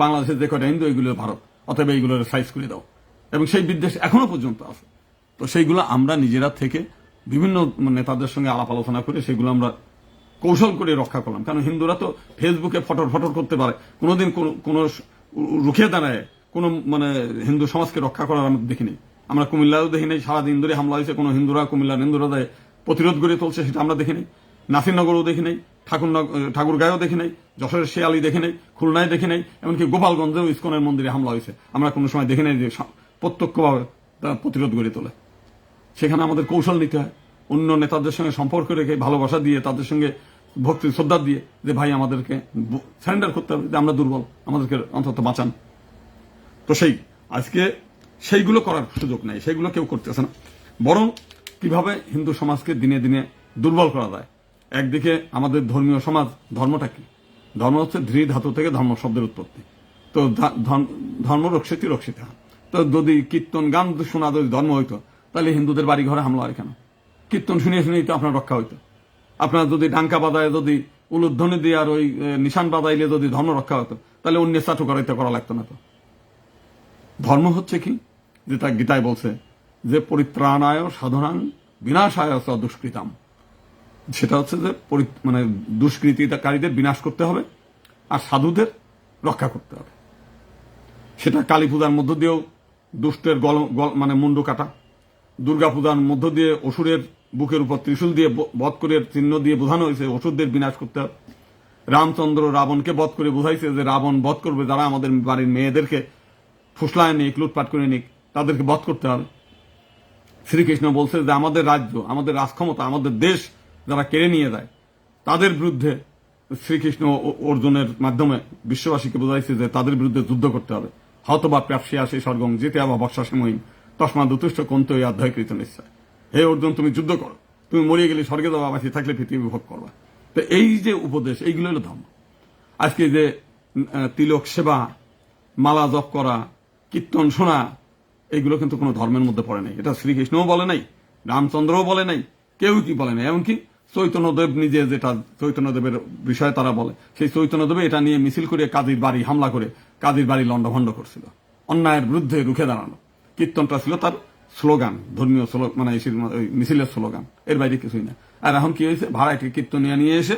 বাংলাদেশের যে কটা হিন্দু এইগুলো ভারত, অতএব এইগুলোর সাইজ করে দাও, এবং সেই বিদ্বেষ এখনো পর্যন্ত আছে। তো সেইগুলো আমরা নিজেরা থেকে বিভিন্ন নেতাদের সঙ্গে আলাপ আলোচনা করে সেগুলো আমরা কৌশল করে রক্ষা করলাম। কারণ হিন্দুরা তো ফেসবুকে ফটর ফটর করতে পারে, কোনোদিন কোন রুখে দাঁড়ায় কোন মানে হিন্দু সমাজকে রক্ষা করার আমরা দেখিনি। আমরা কুমিল্লাও দেখি নাই, সারাদিন ধরে হামলা হয়েছে, কোন হিন্দুরা কুমিল্লার হিন্দুরা প্রতিরোধ গড়ে তুলছে সেটা আমরা দেখি নাই, নাসিরনগরও দেখি নাই, ঠাকুরগাঁও দেখি নাই, যশোরের শেয়ালি দেখি নাই, খুলনায় দেখি নাই, এমনকি গোপালগঞ্জেও ইসকনের মন্দিরে হামলা হয়েছে, আমরা কোনো সময় দেখি নাই যে প্রত্যক্ষভাবে প্রতিরোধ গড়ে তোলে। সেখানে আমাদের কৌশল নিতে হয়, অন্য নেতাদের সঙ্গে সম্পর্ক রেখে ভালোবাসা দিয়ে তাদের সঙ্গে ভক্তি শ্রদ্ধা দিয়ে যে ভাই আমাদেরকে সারেন্ডার করতে হবে, যে আমরা দুর্বল, আমাদেরকে অন্তত বাঁচান। তো আজকে সেইগুলো করার সুযোগ নেই, সেগুলো কেউ করতেছে না, বরং কিভাবে হিন্দু সমাজকে দিনে দিনে দুর্বল করা যায়। একদিকে আমাদের ধর্মীয় সমাজ, ধর্মটা কি? ধর্ম হচ্ছে ধৃ ধাতু থেকে ধর্ম শব্দের উৎপত্তি। তো ধর্ম রক্ষিত রক্ষিত। তো যদি কীর্তন গান শোনা যদি ধর্ম হইতো, তাহলে হিন্দুদের বাড়ি ঘরে হামলা হয় কেন? কীর্তন শুনিয়ে শুনেই তো আপনার রক্ষা হইতো। আপনার যদি ডাঙ্কা বাদায় যদি উলুধ্বনি দিয়ে আর ওই নিশান বাদাইলে যদি ধর্ম রক্ষা হতো, তাহলে অন্য চাটু করাইতে করা লাগতো না। তো ধর্ম হচ্ছে কি, যেটা গীতায় বলছে যে পরিত্রাণায় সাধনাং বিনাশায় দুষ্কৃতাম, সেটা হচ্ছে যে মানে দুষ্কৃতিকারীদের বিনাশ করতে হবে আর সাধুদের রক্ষা করতে হবে। সেটা কালী পূজার মধ্য দিয়েও দুষ্টের মানে মুন্ডু কাটা, দুর্গা পূজার মধ্য দিয়ে অসুরের বুকের উপর ত্রিশূল দিয়ে বধ করে চিহ্ন দিয়ে বোঝানো হয়েছে অসুরদের বিনাশ করতে হবে। রামচন্দ্র রাবণকে বধ করে বোঝাইছে যে রাবণ বধ করবে যারা আমাদের বাড়ির মেয়েদেরকে ফুসলায় নিক, লুটপাট করে নিক, তাদেরকে বধ করতে হবে। শ্রীকৃষ্ণ বলছে যে আমাদের রাজ্য, আমাদের রাজক্ষমতা, আমাদের দেশ যারা কেড়ে নিয়ে যায় তাদের বিরুদ্ধে শ্রীকৃষ্ণ অর্জুনের মাধ্যমে বিশ্ববাসীকে বোঝাইছে যে তাদের বিরুদ্ধে যুদ্ধ করতে হবে। হতবা প্রাপসিয়া সেই স্বর্গং যেতে আবার বর্ষাসী মহিম তসমা দুতুষ্ট কন্ত এই অধ্যায়কৃত নিশ্চয়। হে অর্জুন, তুমি যুদ্ধ করো, তুমি মরিয়ে গেলে স্বর্গে যাওয়া, বাঁচিয়ে থাকলে পৃথিবী ভোগ করবা। তো এই যে উপদেশ, এইগুলো হলো ধর্ম। আজকে যে তিলক সেবা, মালা জপ করা, কীর্তন শোনা, এইগুলো কিন্তু কোনো ধর্মের মধ্যে পড়ে নাই। এটা শ্রীকৃষ্ণও বলে নাই, রামচন্দ্রও বলে নাই, কেউ কি বলে নাই। এমনকি চৈতন্যদেব নিজে, যেটা চৈতন্যদেবের বিষয়ে তারা বলে, সেই চৈতন্যদেব এটা নিয়ে মিছিল করে কাজীর বাড়ি হামলা করে কাজীর বাড়ি লণ্ডভণ্ড করছিল, অন্যায়ের বিরুদ্ধে রুখে দাঁড়ানো। কীর্তনটা ছিল তার স্লোগান, ধর্মীয় মানে ওই মিছিলের স্লোগান, এর বাইরে কিছুই না। আর এখন কি হয়েছে, ভাড়াটি কীর্তনিয়া নিয়ে এসে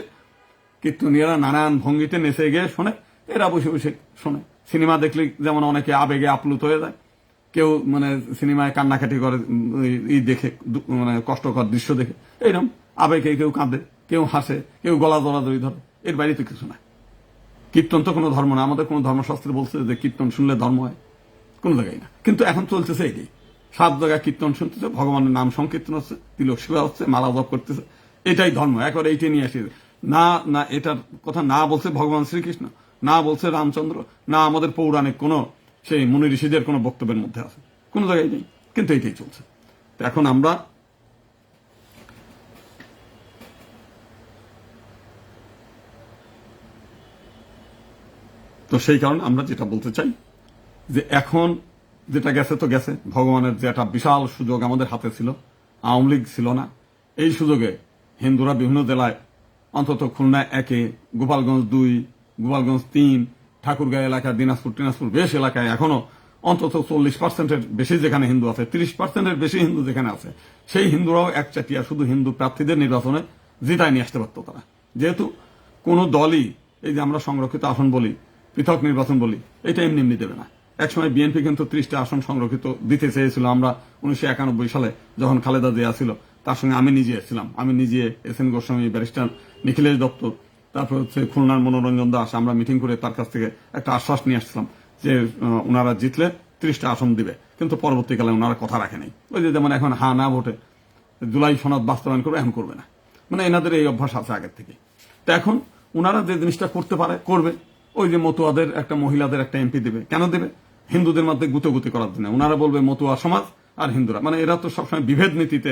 কীর্তনিয়ারা নানান ভঙ্গিতে নেচে গিয়ে শোনে, এরা বসে বসে শোনে। সিনেমা দেখলে যেমন অনেকে আবেগে আপ্লুত হয়ে যায়, কেউ মানে সিনেমায় কান্নাকাটি করে ই দেখে, মানে কষ্টকর দৃশ্য দেখে, এইরকম আবেগে কেউ কাঁদে, কেউ হাসে, কেউ গলা জড়াজড়ি ধরে, এর বাইরে তো কিছু না। কীর্তন তো কোনো ধর্ম না, আমাদের কোনো ধর্মশাস্ত্রে বলছে যে কীর্তন শুনলে ধর্ম হয়, কোনো জায়গায় না। কিন্তু এখন চলতেছে এটাই, 7 জায়গায় কীর্তন শুনতেছে, ভগবানের নাম সংকীর্তন হচ্ছে, তিলক সেবা হচ্ছে, মালা জপ করতেছে, এটাই ধর্ম। একবার এইটাই নিয়ে আসি না, না এটার কথা না বলছে ভগবান শ্রীকৃষ্ণ, না বলছে রামচন্দ্র, না আমাদের পৌরাণিক কোনো সেই মুনি ঋষিদের কোনো বক্তব্যের মধ্যে আছে, কোনো জায়গায় নেই। কিন্তু এইটাই চলছে। তো এখন আমরা তো সেই কারণে আমরা যেটা বলতে চাই যে এখন যেটা গেছে তো গেছে, ভগবানের যে একটা বিশাল সুযোগ আমাদের হাতে ছিল, আওয়ামী লীগ ছিল না, এই সুযোগে হিন্দুরা বিভিন্ন জেলায়, অন্তত খুলনা 1, গোপালগঞ্জ 2, গোপালগঞ্জ 3, ঠাকুরগাঁ এলাকা, দিনাজপুর বেশ এলাকায় এখনো অন্তত 40%-এর বেশি যেখানে হিন্দু আছে, 30%-এর বেশি হিন্দু যেখানে আছে, সেই হিন্দুরাও একচাটিয়া শুধু হিন্দু প্রার্থীদের নির্বাচনে জিতায় নিয়ে আসতে পারত তারা। যেহেতু কোন দলই এই যে আমরা সংরক্ষিত আসন বলি, পৃথক নির্বাচন বলি, এটা এমনি এমনি দেবে না। একসময় বিএনপি কিন্তু 30টা আসন সংরক্ষিত দিতে চেয়েছিল। আমরা 1991 সালে যখন খালেদা জিয়া ছিল, তার সঙ্গে আমি নিজে এসেছিলাম, আমি নিজে S N Goswami, barrister Nikhilesh Dutta, তারপর হচ্ছে খুলনার মনোরঞ্জন দাস, আমরা মিটিং করে তার কাছ থেকে একটা আশ্বাস নিয়ে আসছিলাম যে ওনারা জিতলে 30টা আসন দিবে। কিন্তু পরবর্তীকালে ওনারা কথা রাখে নাই। ওই যে যেমন এখন হা না ভোটে জুলাই সনদ বাস্তবায়ন করবে, এখন করবে না, মানে এনাদের এই অভ্যাস আছে আগের থেকে। তো এখন ওনারা যে জিনিসটা করতে পারে করবে। ওই যে মতুয়াদের একটা, মহিলাদের একটা এমপি দিবে, কেন দেবে? হিন্দুদের মধ্যে গুতোগুতি করার জন্য। ওনারা বলবে মতুয়া সমাজ আর হিন্দুরা, মানে এরা তো সবসময় বিভেদ নীতিতে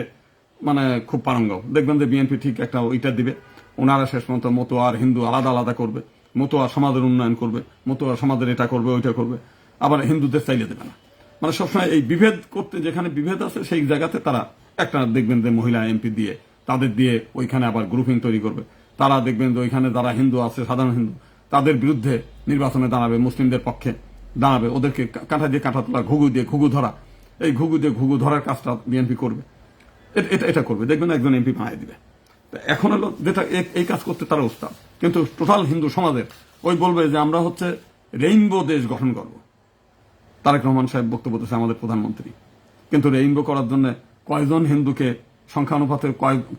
মানে খুব পারঙ্গম। দেখবেন যে বিএনপি ঠিক একটা ওইটা দিবে, ওনারা শেষ পর্যন্ত মতুয়া আর হিন্দু আলাদা আলাদা করবে, মতুয়া সমাজের উন্নয়ন করবে, মতুয়া সমাজের এটা করবে, ওইটা করবে, আবার হিন্দুদের চাইলে দেবে না। মানে সবসময় এই বিভেদ করতে, যেখানে বিভেদ আছে সেই জায়গাতে তারা একটা দেখবেন যে মহিলা এমপি দিয়ে, তাদের দিয়ে ওইখানে আবার গ্রুপিং তৈরি করবে। তারা দেখবেন যে ওইখানে যারা হিন্দু আছে, সাধারণ হিন্দু, তাদের বিরুদ্ধে নির্বাচনে দাঁড়াবে, মুসলিমদের পক্ষে দাঁড়াবে, ওদেরকে কাঁটা দিয়ে কাঁটা তোলা, ঘুঘু দিয়ে ঘুঘু ধরা, এই ঘুঘু দিয়ে ঘুঘু ধরার কাজটা বিএনপি করবে, এটা করবে, দেখবেন একজন এমপি বানিয়ে দিবে। এখন হলো যেটা এই কাজ করতে তারা উস্তাদ, কিন্তু টোটাল হিন্দু সমাজের ওই বলবে যে আমরা হচ্ছে রেইনবো দেশ গঠন করব। তারেক রহমান সাহেব বক্তব্য দিয়েছে, আমাদের প্রধানমন্ত্রী। কিন্তু রেইনবো করার জন্য কয়জন হিন্দুকে সংখ্যানুপাতে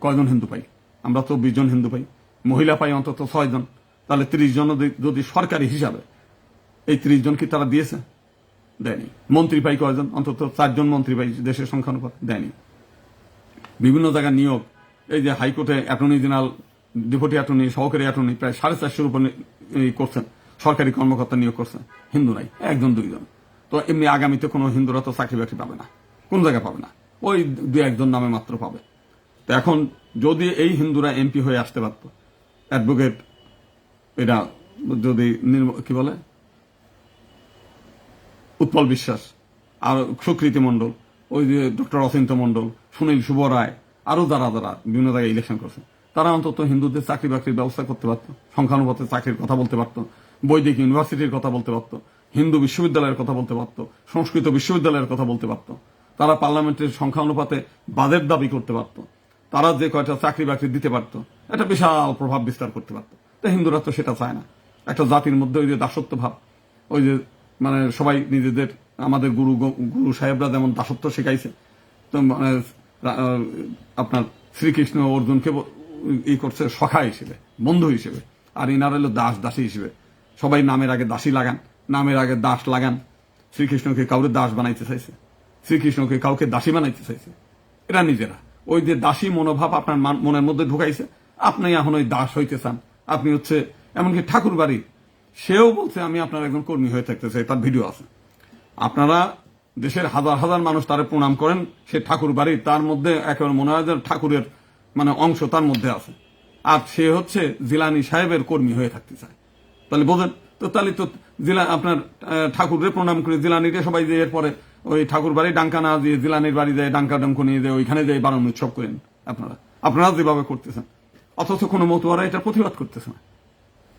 কয়জন হিন্দু পাই? আমরা তো 20 জন হিন্দু পাই, মহিলা পাই অন্তত 6 জন, তাহলে 30 জন যদি সরকারি হিসাবে, এই 30 জন কি তারা দিয়েছে? দেয়নি। মন্ত্রী পাই কয়জন? অন্তত 4 জন মন্ত্রী পাই, দেশের সংখ্যানুপাত দেয়নি। বিভিন্ন জায়গায় নিয়োগ, এই যে হাইকোর্টে অ্যাটর্নি জেনারেল, ডেপুটি অ্যাটর্নি, সহকারী অ্যাটর্নি প্রায় 450-এর উপর করছেন, সরকারি কর্মকর্তা নিয়োগ করছেন, হিন্দু নাই, 1 জন 2 জন। তো এমনি আগামীতে কোনো হিন্দুরা তো চাকরি বাকরি পাবে না, কোন জায়গায় পাবে না, ওই 2-1 জন নামে মাত্র পাবে। তো এখন যদি এই হিন্দুরা এমপি হয়ে আসতে পারত, অ্যাডভোকেট, এটা যদি কি বলে, উৎপল বিশ্বাস, আর সুকৃতি মণ্ডল, ওই যে ডক্টর অচিন্ত মণ্ডল, সুনীল শুভ রায়, আরো যারা যারা বিভিন্ন জায়গায় ইলেকশন করছে, তারা অন্তত হিন্দুদের চাকরি বাকরির ব্যবস্থা করতে পারত, সংখ্যানুপাতে চাকরির কথা বলতে পারত, বৈদিক ইউনিভার্সিটির কথা বলতে পারত, হিন্দু বিশ্ববিদ্যালয়ের কথা বলতে পারত, সংস্কৃত বিশ্ববিদ্যালয়ের কথা বলতে পারত, তারা পার্লামেন্টের সংখ্যানুপাতে বাজেট দাবি করতে পারত, তারা যে কয়টা চাকরি বাকরি দিতে পারত, একটা বিশাল প্রভাব বিস্তার করতে পারত। তো হিন্দুরা তো সেটা চায় না। একটা জাতির মধ্যে ওই যে দাসত্ব ভাব, ওই যে মানে সবাই নিজেদের, আমাদের গুরু সাহেবরা যেমন দাসত্ব শেখাইছে, তো মানে আপনার শ্রীকৃষ্ণ অর্জুনকে ই করছে সখা হিসেবে, বন্ধু হিসেবে, আর ইনার হলো দাসী হিসেবে। সবাই নামের আগে দাসী লাগান, নামের আগে দাস লাগান। শ্রীকৃষ্ণকে কাউকে দাস বানাইতে চাইছে, শ্রীকৃষ্ণকে কাউকে দাসী বানাইতে চাইছে। এরা নিজেরা ওই যে দাসী মনোভাব আপনার মনের মধ্যে ঢুকাইছে, আপনি এখন ওই দাস হইতে চান। আপনি হচ্ছে এমনকি ঠাকুর বাড়ি, সেও বলছে আমি আপনার একজন কর্মী হয়ে থাকতে চাই, তার ভিডিও আছে। আপনারা দেশের হাজার হাজার মানুষ তারে প্রণাম করেন, সে ঠাকুর বাড়ি, তার মধ্যে একেবারে মনে হয় যে ঠাকুরের মানে অংশ তার মধ্যে আছে, আর সে হচ্ছে জিলানি সাহেবের কর্মী হয়ে থাকতে চায়। তাহলে বোঝেন তো, তাহলে তো আপনার ঠাকুরের প্রণাম করে জিলানিরে সবাই যে এরপরে ওই ঠাকুর বাড়ি ডাঙ্কা না দিয়ে জিলানির বাড়ি যায় ডাঙ্কা ডাঙ্ক নিয়ে যায়, ওইখানে যায় বারণ উৎসব করেন আপনারা যেভাবে করতেছেন। অথচ কোনো মতুয়ারা এটা প্রতিবাদ করতেছে না,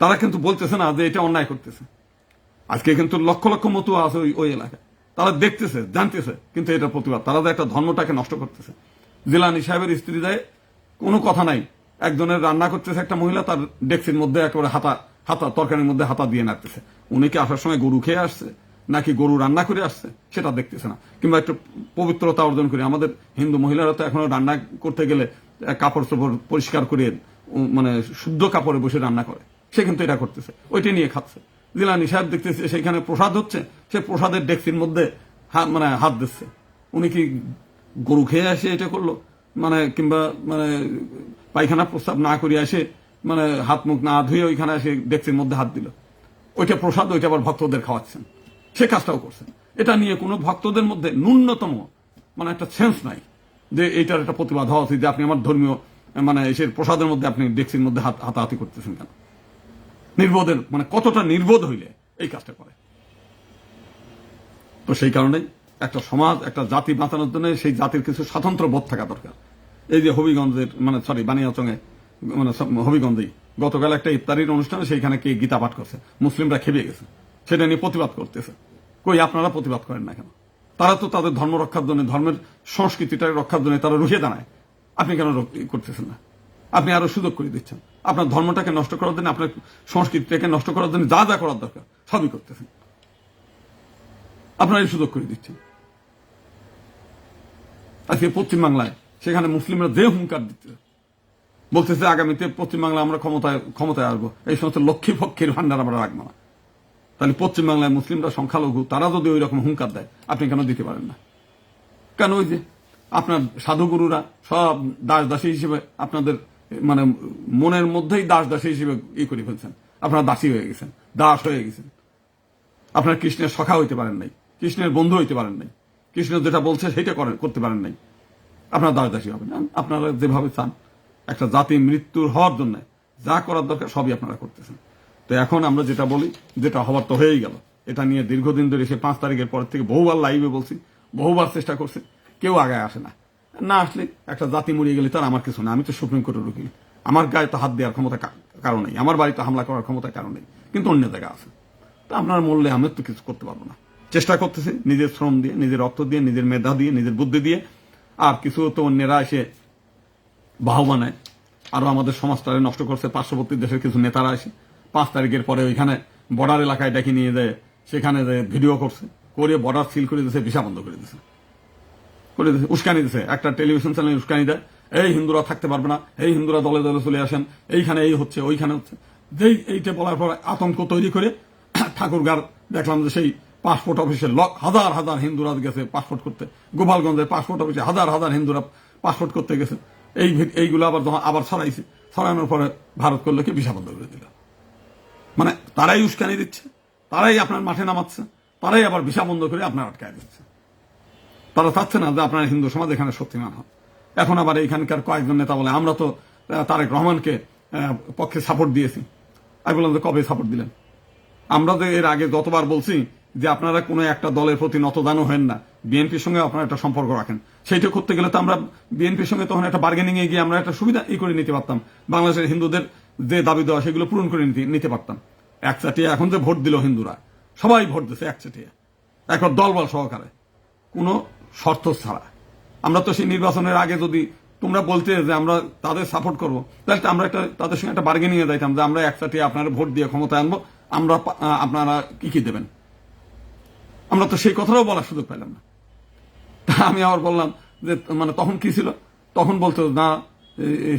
তারা কিন্তু বলতেছে না যে এটা অন্যায় করতেছে। আজকে কিন্তু লক্ষ লক্ষ মতুয়া আছে ওই এলাকায়, তারা দেখতেছে, জানতেছে, কিন্তু এটা প্রতিবাদ। তারা যে একটা ধর্মটাকে নষ্ট করতেছে। জিলানি সাহেবের স্ত্রী দেয় কোনো কথা নাই, একজনের রান্না করতেছে একটা মহিলা, তার ডেক্সির মধ্যে একেবারে হাতা তরকারির মধ্যে হাতা দিয়ে নাড়তেছে। উনি কি আসার সময় গরু খেয়ে আসছে নাকি গরু রান্না করে আসছে সেটা দেখতেছে না, কিংবা একটু পবিত্রতা অর্জন করে। আমাদের হিন্দু মহিলারা তো এখনো রান্না করতে গেলে কাপড় চোপড় পরিষ্কার করে মানে শুদ্ধ কাপড়ে বসে রান্না করে, সে কিন্তু এটা করতেছে, ওইটা নিয়ে খাচ্ছে। জিলানি সাহেব দেখতেছে সেখানে প্রসাদ হচ্ছে, সে প্রসাদের ডেক্সির মধ্যে মানে হাত দিচ্ছে। উনি কি গরু খেয়ে আসে এটা করলো, মানে কিংবা মানে পায়খানা প্রস্তাব না করে আসে মানে হাত মুখ না ধুয়ে ওইখানে এসে ডেক্সির মধ্যে হাত দিল, ওইটা প্রসাদ, ওইটা আবার ভক্তদের খাওয়াচ্ছেন, সে কাজটাও করছেন। এটা নিয়ে কোনো ভক্তদের মধ্যে ন্যূনতম মানে একটা সেন্স নাই যে এইটার একটা প্রতিবাদ হওয়া উচিত, যে আপনি আমার ধর্মীয় মানে এসে প্রসাদের মধ্যে আপনি ডেক্সির মধ্যে হাতাহাতি করতেছেন কেন? নির্বোধের মানে কতটা নির্বোধ হইলে এই কাজটা করে। তো সেই কারণেই একটা সমাজ, একটা জাতি বাঁচানোর জন্য সেই জাতির কিছু স্বাতন্ত্র্য বোধ থাকা দরকার। এই যে হবিগঞ্জের মানে বানিয়াচঙে মানে হবিগঞ্জেই গতকাল একটা ইফতারির অনুষ্ঠানে সেইখানে কে গীতা পাঠ করছে, মুসলিমরা খেপে গেছে, সেটা নিয়ে প্রতিবাদ করতেছে। কই আপনারা প্রতিবাদ করেন না কেন? তারা তো তাদের ধর্ম রক্ষার জন্য, ধর্মের সংস্কৃতিটা রক্ষার জন্য তারা রুখে দাঁড়ায়, আপনি কেন করতেছেন না? আপনি আরো সুযোগ করে দিচ্ছেন, আপনার ধর্মটাকে নষ্ট করার জন্য, আপনার সংস্কৃতিটাকে নষ্ট করার জন্য যা যা করার দরকার সবই করতেছেন, আপনারা এই সুযোগ করে দিচ্ছেন। আজকে পশ্চিমবাংলায় সেখানে মুসলিমরা যে হুঙ্কার দিচ্ছে, বলতেছে আগামীতে পশ্চিমবাংলা আমরা ক্ষমতায় আসবো, এই সমস্ত লক্ষ্মী পক্ষের ভান্ডার আমরা রাখবো না। তাহলে পশ্চিমবাংলায় মুসলিমরা সংখ্যালঘু, তারা যদি ওই রকম হুঙ্কার দেয় আপনি কেন দিতে পারেন না? কেন? ওই যে আপনার সাধুগুরুরা সব দাসী হিসেবে আপনাদের মানে মনের মধ্যেই দাসী হিসেবে করে ফেলছেন, আপনারা দাসী হয়ে গেছেন, দাস হয়ে গেছেন। আপনার কৃষ্ণের সখা হইতে পারেন নাই, কৃষ্ণের বন্ধু হইতে পারেন নাই, কৃষ্ণ যেটা বলছে সেটা করতে পারেন নাই, আপনারা দাসী হবেন। আপনারা যেভাবে চান একটা জাতি মৃত্যুর হওয়ার জন্য যা করার দরকার সবই আপনারা করতেছেন। তো এখন আমরা যেটা বলি, যেটা হওয়ার তো হয়েই গেল, এটা নিয়ে দীর্ঘদিন ধরে সে 5 তারিখের পর থেকে বহুবার লাইভে বলছি, বহুবার চেষ্টা করছে, কেউ আগায় আসে না। না আসলে একটা জাতি মরিয়ে গেলে তার আমার কিছু না, আমি তো সুপ্রিম কোর্টের উকিল, আমার গায়ে তো হাত দেওয়ার ক্ষমতা কারণ নেই, আমার বাড়িতে হামলা করার ক্ষমতা কারণ নেই, কিন্তু অন্য জায়গা আছে। তা আপনার মূল্যে আমি তো কিছু করতে পারবো না। চেষ্টা করতেছি নিজের শ্রম দিয়ে, নিজের রক্ত দিয়ে, নিজের মেধা দিয়ে, নিজের বুদ্ধি দিয়ে। আর কিছু তো অন্যেরা এসে বাহবানায় আরো আমাদের সমাজটারে নষ্ট করছে। পার্শ্ববর্তী দেশের কিছু নেতারা এসে 5 তারিখের পরে ওইখানে বর্ডার এলাকায় ডেকে নিয়ে যায়, সেখানে ভিডিও করছে, করে বর্ডার সিল করে দিয়েছে, ভিসা বন্ধ করে দিয়েছে, উস্কানি দিছে। একটা টেলিভিশন চ্যানেল উস্কানি দেয়, এই হিন্দুরা থাকতে পারবে না, এই হিন্দুরা দলে দলে চলে আসেন, এইখানে এই হচ্ছে ওইখানে হচ্ছে। যেই এইটা বলার পর আতঙ্ক তৈরি করে ঠাকুরগাঁর দেখলাম যে সেই পাসপোর্ট অফিসে হাজার হাজার হিন্দুরা গেছে পাসপোর্ট করতে, গোপালগঞ্জের পাসপোর্ট অফিসে হাজার হাজার হিন্দুরা পাসপোর্ট করতে গেছে। এইগুলো আবার ছড়াইছে, ছড়ানোর পরে ভারত করলে কি ভিসা বন্ধ করে দিল। মানে তারাই উস্কানি দিচ্ছে, তারাই আপনার মাঠে নামাচ্ছে, তারাই আবার ভিসা বন্ধ করে আপনার আটকায় দিচ্ছে। তারা চাচ্ছে না যে আপনার হিন্দু সমাজ এখানে শক্তিমান হয়। এখন আবার এখানকার কয়েকজন নেতা বলে আমরা তো তারেক রহমানকে পক্ষে সাপোর্ট দিয়েছি। আমি বললাম যে কবে সাপোর্ট দিলেন? আমরা তো এর আগে যতবার বলছি যে আপনারা কোনো একটা দলের প্রতি নতদানও হেন না, বিএনপির সঙ্গে আপনারা একটা সম্পর্ক রাখেন। সেইটা করতে গেলে তো আমরা বিএনপির সঙ্গে তখন একটা বার্গেনিং এ গিয়ে আমরা একটা সুবিধা করে নিতে পারতাম, বাংলাদেশের হিন্দুদের যে দাবি দেওয়া সেগুলো পূরণ করে নিতে পারতাম। একচাটিয়া এখন যে ভোট দিল হিন্দুরা, সবাই ভোট দিচ্ছে একচাটিয়া, একবার দলবল সহকারে, কোনো শর্ত ছাড়া। আমরা তো সেই নির্বাচনের আগে যদি তোমরা বলতে যে আমরা তাদের সাপোর্ট করবো, তাহলে আমরা একটা তাদের সঙ্গে একটা বার্গেনিং এ যাইতাম যে আমরা একচাটিয়া আপনারা ভোট দিয়ে ক্ষমতায় আনবো, আমরা আপনারা কি দেবেন। আমরা তো সেই কথাটাও বলার সুযোগ পেলাম না। তা আমি আবার বললাম যে মানে তখন কি ছিল, তখন বলতো না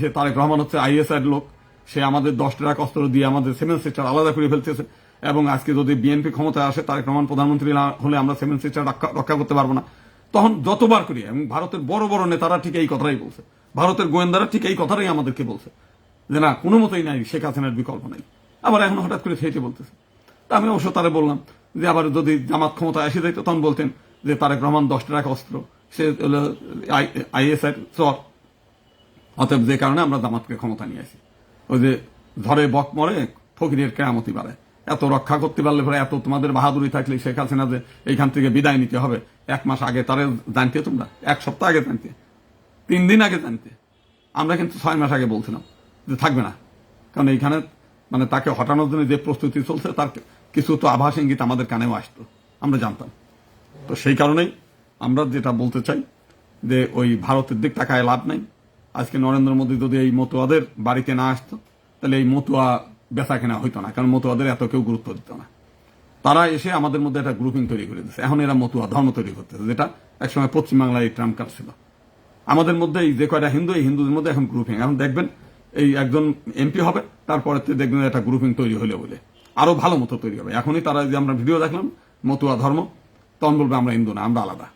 সে তারেক রহমান হচ্ছে ISI লোক, সে আমাদের 10 ট্রাক অস্ত্র দিয়ে আমাদের 7 সিস্টার আলাদা করে ফেলতেছে, এবং আজকে যদি বিএনপি ক্ষমতায় আসে, তারেক রহমান প্রধানমন্ত্রী হলে আমরা 7 সিস্টার রক্ষা করতে পারবো না। তখন যতবার করি, এবং ভারতের বড় বড় নেতারা ঠিক এই কথাটাই বলছে, ভারতের গোয়েন্দারা ঠিক এই কথাটাই আমাদেরকে বলছে যে না কোনো মতেই নাই, শেখ হাসিনার বিকল্প নাই। আবার এখন হঠাৎ করে সেইটা বলতেছে। তা আমি অবশ্য তারা বললাম যে আবার যদি জামাত ক্ষমতায় এসে যাইতো, তখন বলতেন যে তারেক রহমান 10 ট্রাক অস্ত্র, সে ISI চর, অতএব যে কারণে আমরা জামাতকে ক্ষমতা নিয়ে আসি। ওই যে ধরে বক মরে ফকিরের কেরামতি বাড়ে, এত রক্ষা করতে পারলে পরে, এত তোমাদের বাহাদুরি থাকলে শেখ হাসিনা যে এইখান থেকে বিদায় নিতে হবে 1 মাস আগে তারা জানতে, তোমরা 1 সপ্তাহ আগে জানতে, 3 দিন আগে জানতে। আমরা কিন্তু 6 মাস আগে বলছিলাম যে থাকবে না, কারণ এইখানে মানে তাকে হটানোর জন্য যে প্রস্তুতি চলছে তার কিছু তো আভাস ইঙ্গিত আমাদের কানেও আসতো, আমরা জানতাম। তো সেই কারণেই আমরা যেটা বলতে চাই যে ওই ভারতের দিক টাকায় লাভ নাই। আজকে নরেন্দ্র মোদী যদি এই মতুয়াদের বাড়িতে না আসতো তাহলে এই মতুয়া বেচা কেনা হইতো না, কারণ মতুয়াদের এত কেউ গুরুত্ব দিত না। তারা এসে আমাদের মধ্যে একটা গ্রুপিং তৈরি করে দিচ্ছে। এখন এরা মতুয়া ধর্ম তৈরি করতেছে, যেটা একসময় পশ্চিমবাংলায় ট্রাম্প কার্ড ছিল। আমাদের মধ্যে এই যে কয়টা হিন্দু, এই হিন্দুদের মধ্যে এখন গ্রুপিং। এখন দেখবেন এই একজন এমপি হবে, তারপরে দেখবেন একটা গ্রুপিং তৈরি হলে বলে আরো ভালো মতো তৈরি হবে। এখনই তারা যে আমরা ভিডিও দেখলাম মতুয়া ধর্ম, তখন বলবে আমরা হিন্দু না, আমরা আলাদা।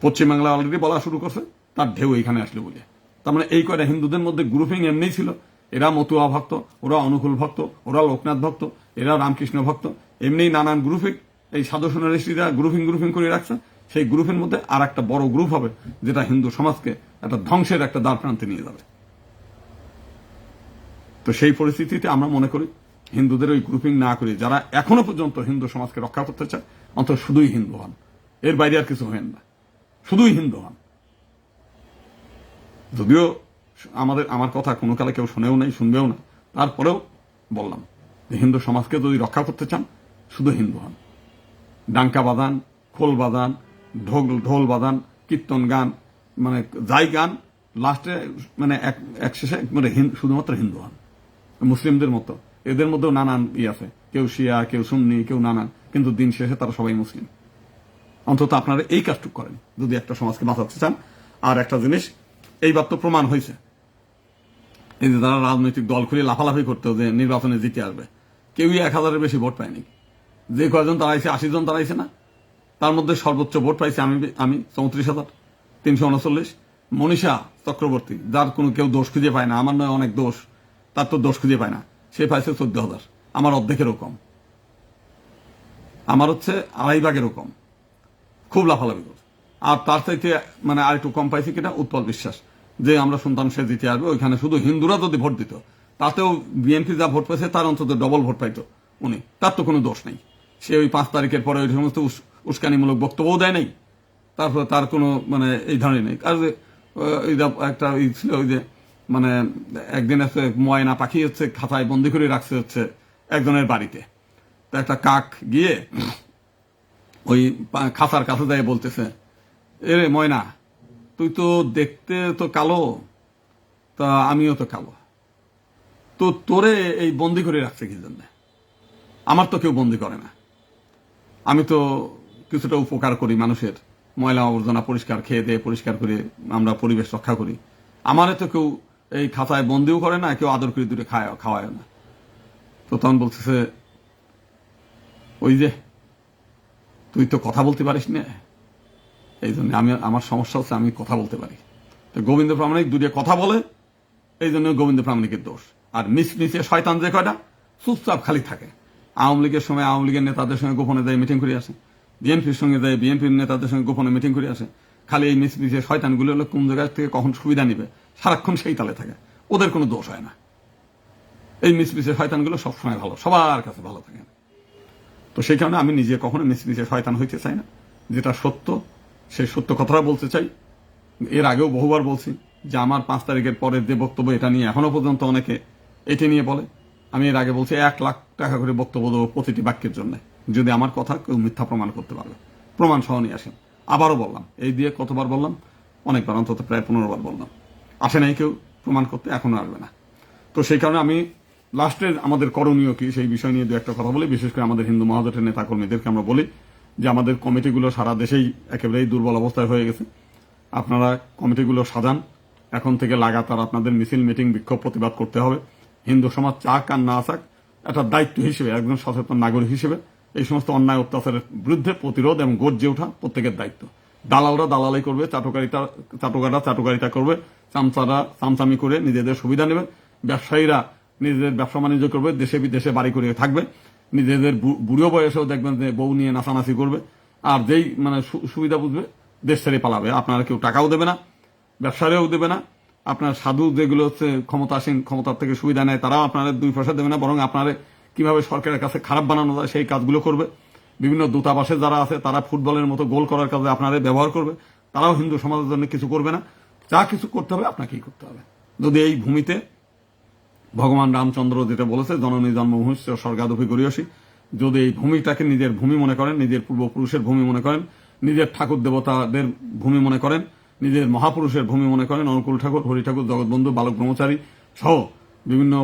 পশ্চিমবাংলা অলরেডি বলা শুরু করছে তার ঢেউ এখানে আসলে বলে। তার মানে এই কয়টা হিন্দুদের মধ্যে গ্রুপিং এমনিই ছিল। এরা মতুয়া ভক্ত, ওরা অনুকূল ভক্ত, ওরা লোকনাথ ভক্ত, এরা রামকৃষ্ণ ভক্ত, এমনি নানান গ্রুপিং এই সাধু সন্ন্যাসীরা গ্রুপিং করে রাখছে। সেই গ্রুপের মধ্যে আর একটা বড় গ্রুপ হবে, যেটা হিন্দু সমাজকে একটা ধ্বংসের একটা দ্বার প্রান্তে নিয়ে যাবে। তো সেই পরিস্থিতিতে আমরা মনে করি হিন্দুদের ওই গ্রুপিং না করে যারা এখনো পর্যন্ত হিন্দু সমাজকে রক্ষা করতে চায়, অন্তত শুধুই হিন্দু হন, এর বাইরে আর কিছু হবেন না, শুধুই হিন্দু হন। যদিও আমার কথা কোনো কালে কেউ শুনেও নাই, শুনবেও না, তারপরেও বললাম যে হিন্দু সমাজকে যদি রক্ষা করতে চান শুধু হিন্দু হন। ডাঙ্কা বাজান, খোল বাজান, ঢোল বাজান, কীর্তন গান, মানে যাই গান, লাস্টে মানে এক শেষে মানে শুধুমাত্র হিন্দু হন। মুসলিমদের মতো এদের মধ্যেও নানান আছে, কেউ শিয়া, কেউ সুন্নি, কেউ নানান, কিন্তু দিন শেষে তারা সবাই মুসলিম। অন্তত আপনারা এই কাজটুকু করেন যদি একটা সমাজকে বাঁচাতে চান। আর একটা জিনিস এইবার তো প্রমাণ হয়েছে, এই যে যারা রাজনৈতিক দল খুলে লাফালাফি করতে যে নির্বাচনে জিতে আসবে, কেউই 1000-এর বেশি ভোট পায়নি। যে কয়জন দাঁড়াইছে, 80 জন দাঁড়াইছে না, তার মধ্যে সর্বোচ্চ ভোট পাইছে আমি 34,339। মনীষা চক্রবর্তী, যার কোনো কেউ দোষ খুঁজে পায় না, আমার নয় অনেক দোষ, তার তো দোষ খুঁজে পায় না, সে পাইছে 14,000, আমার অর্ধেকেরও কম, আমার হচ্ছে 2.5 ভাগেরও কম, খুব লাফালাফি করছে। আর তার চাইতে মানে আর একটু কম পাইছে কিনা উৎপল বিশ্বাস, যে আমরা শুনতাম সে জিতে আসবে, ওইখানে শুধু হিন্দুরা যদি ভোট দিত তাতেও বিএনপি যা ভোট পাইছে তার অন্তত ডবল ভোট পাইতো উনি, তার তো কোনো দোষ নেই। সে ওই 5 তারিখের পরে ওই সমস্ত উস্কানিমূলক বক্তব্যও দেয় নাই, তারপরে তার কোনো মানে এই ধরনের নেই। আর একটা ছিল ওই যে মানে একদিন হচ্ছে ময়না পাখি হচ্ছে খাঁচায় বন্দি করে রাখছে হচ্ছে একজনের বাড়িতে, তো একটা কাক গিয়ে ওই খাঁচার কাছে যায় বলতেছে, এরে ময়না, তুই তো দেখতে তো কালো, তা আমিও তো কালো, তো তোরে এই বন্দি করে রাখছে কি জন্য? আমার তো কেউ বন্দি করে না, আমি তো কিছুটা উপকার করি মানুষের, ময়লা আবর্জনা পরিষ্কার খেয়ে দিয়ে পরিষ্কার করে আমরা পরিবেশ রক্ষা করি, আমারে তো কেউ এই খাঁচায় বন্দিও করে না, কেউ আদর করে দূরে খাওয়ায় না। তো তখন বলতেছে, ওই যে তুই তো কথা বলতে পারিস না, এই জন্য আমার সমস্যা হচ্ছে আমি কথা বলতে পারি। তো গোবিন্দ প্রামাণিক দুটো কথা বলে, এই জন্য গোবিন্দ প্রামাণিকের দোষ। আর মিশমিশে শয়তান যে কয়টা চুপচাপ খালি থাকে, আওয়ামী লীগের সময় আওয়ামী লীগের নেতাদের সঙ্গে গোপনে যায় মিটিং করে আসে, বিএনপির সঙ্গে যায় বিএনপির নেতাদের সঙ্গে গোপনে মিটিং করে আসে। খালি এই মিশমিশে শয়তানগুলো হলো কোন জায়গা থেকে কখন সুবিধা নিবে সারাক্ষণ সেই তালে থাকে, ওদের কোনো দোষ হয় না। এই মিশমিশে শয়তানগুলো সবসময় ভালো, সবার কাছে ভালো থাকে। তো সেই কারণে আমি নিজে কখনো মিশমিশে শয়তান হইতে চাই না, যেটা সত্য সেই সত্য কথাটা বলতে চাই। এর আগেও বহুবার বলছি যে আমার 5 তারিখের পরের যে বক্তব্য, এটা নিয়ে এখনো পর্যন্ত অনেকে এটি নিয়ে বলে। আমি এর আগে বলছি 1 লাখ টাকা করে বক্তব্য দেবো প্রতিটি বাক্যের জন্য, যদি আমার কথা কেউ মিথ্যা প্রমাণ করতে পারবে, প্রমাণ সহ নিয়ে আসেন। আবারও বললাম, এই দিয়ে কতবার বললাম, অনেকবার, অন্তত প্রায় 15 বার বললাম, আসে নাই কেউ প্রমাণ করতে, এখনো আসবে না। তো সেই কারণে আমি লাস্টের আমাদের করণীয় কি সেই বিষয় নিয়ে 2-1টা কথা বলি। বিশেষ করে আমাদের হিন্দু মহাজোটের নেতাকর্মীদেরকে আমরা বলি যে আমাদের কমিটিগুলো সারা দেশেই একেবারেই দুর্বল অবস্থায় হয়ে গেছে, আপনারা কমিটিগুলো সাজান। এখন থেকে লাগাতার আপনাদের মিছিল, মিটিং, বিক্ষোভ, প্রতিবাদ করতে হবে। হিন্দু সমাজ চাক আর না চাক, একটা দায়িত্ব হিসেবে, একজন সচেতন নাগরিক হিসেবে এই সমস্ত অন্যায় অত্যাচারের বিরুদ্ধে প্রতিরোধ এবং গর্জে ওঠা প্রত্যেকের দায়িত্ব। দালালরা দালালাই করবে, চাটুকাররা চাটুকারিতা করবে, চামচারা চামচামি করে নিজেদের সুবিধা নেবে, ব্যবসায়ীরা নিজেদের ব্যবসা বাণিজ্য করবে, দেশে বিদেশে বাড়ি করে থাকবে, নিজেদের বুড়ো বয়সেও দেখবেন যে বউ নিয়ে নাচানাচি করবে, আর যেই মানে সুবিধা বুঝবে দেশ ছেড়ে পালাবে। আপনারা কেউ টাকাও দেবে না, ব্যবসারেও দেবে না। আপনার সাধু যেগুলো হচ্ছে ক্ষমতাসীন, ক্ষমতার থেকে সুবিধা নেয়, তারাও আপনারা 2 পয়সা দেবে না, বরং আপনারা কিভাবে সরকারের কাছে খারাপ বানানো যায় সেই কাজগুলো করবে। বিভিন্ন দূতাবাসে যারা আছে তারা ফুটবলের মতো গোল করার কাজে আপনারা ব্যবহার করবে, তারাও হিন্দু সমাজের জন্য কিছু করবে না। যা কিছু করতে হবে আপনাকেই করতে হবে। যদি এই ভূমিতে ভগবান রামচন্দ্র যেটা বলেছে, জননী জন্মভূমি স্বর্গাদপি গরীয়সী, যদি এই ভূমিটাকে নিজের ভূমি মনে করেন, নিজের পূর্বপুরুষের ভূমি মনে করেন, নিজের ঠাকুর দেবতাদের ভূমি মনে করেন, নিজের মহাপুরুষের ভূমি মনে করেন, অনুকূল ঠাকুর, হরি ঠাকুর, জগৎবন্ধু, বালক ব্রহ্মচারী সহ বিভিন্ন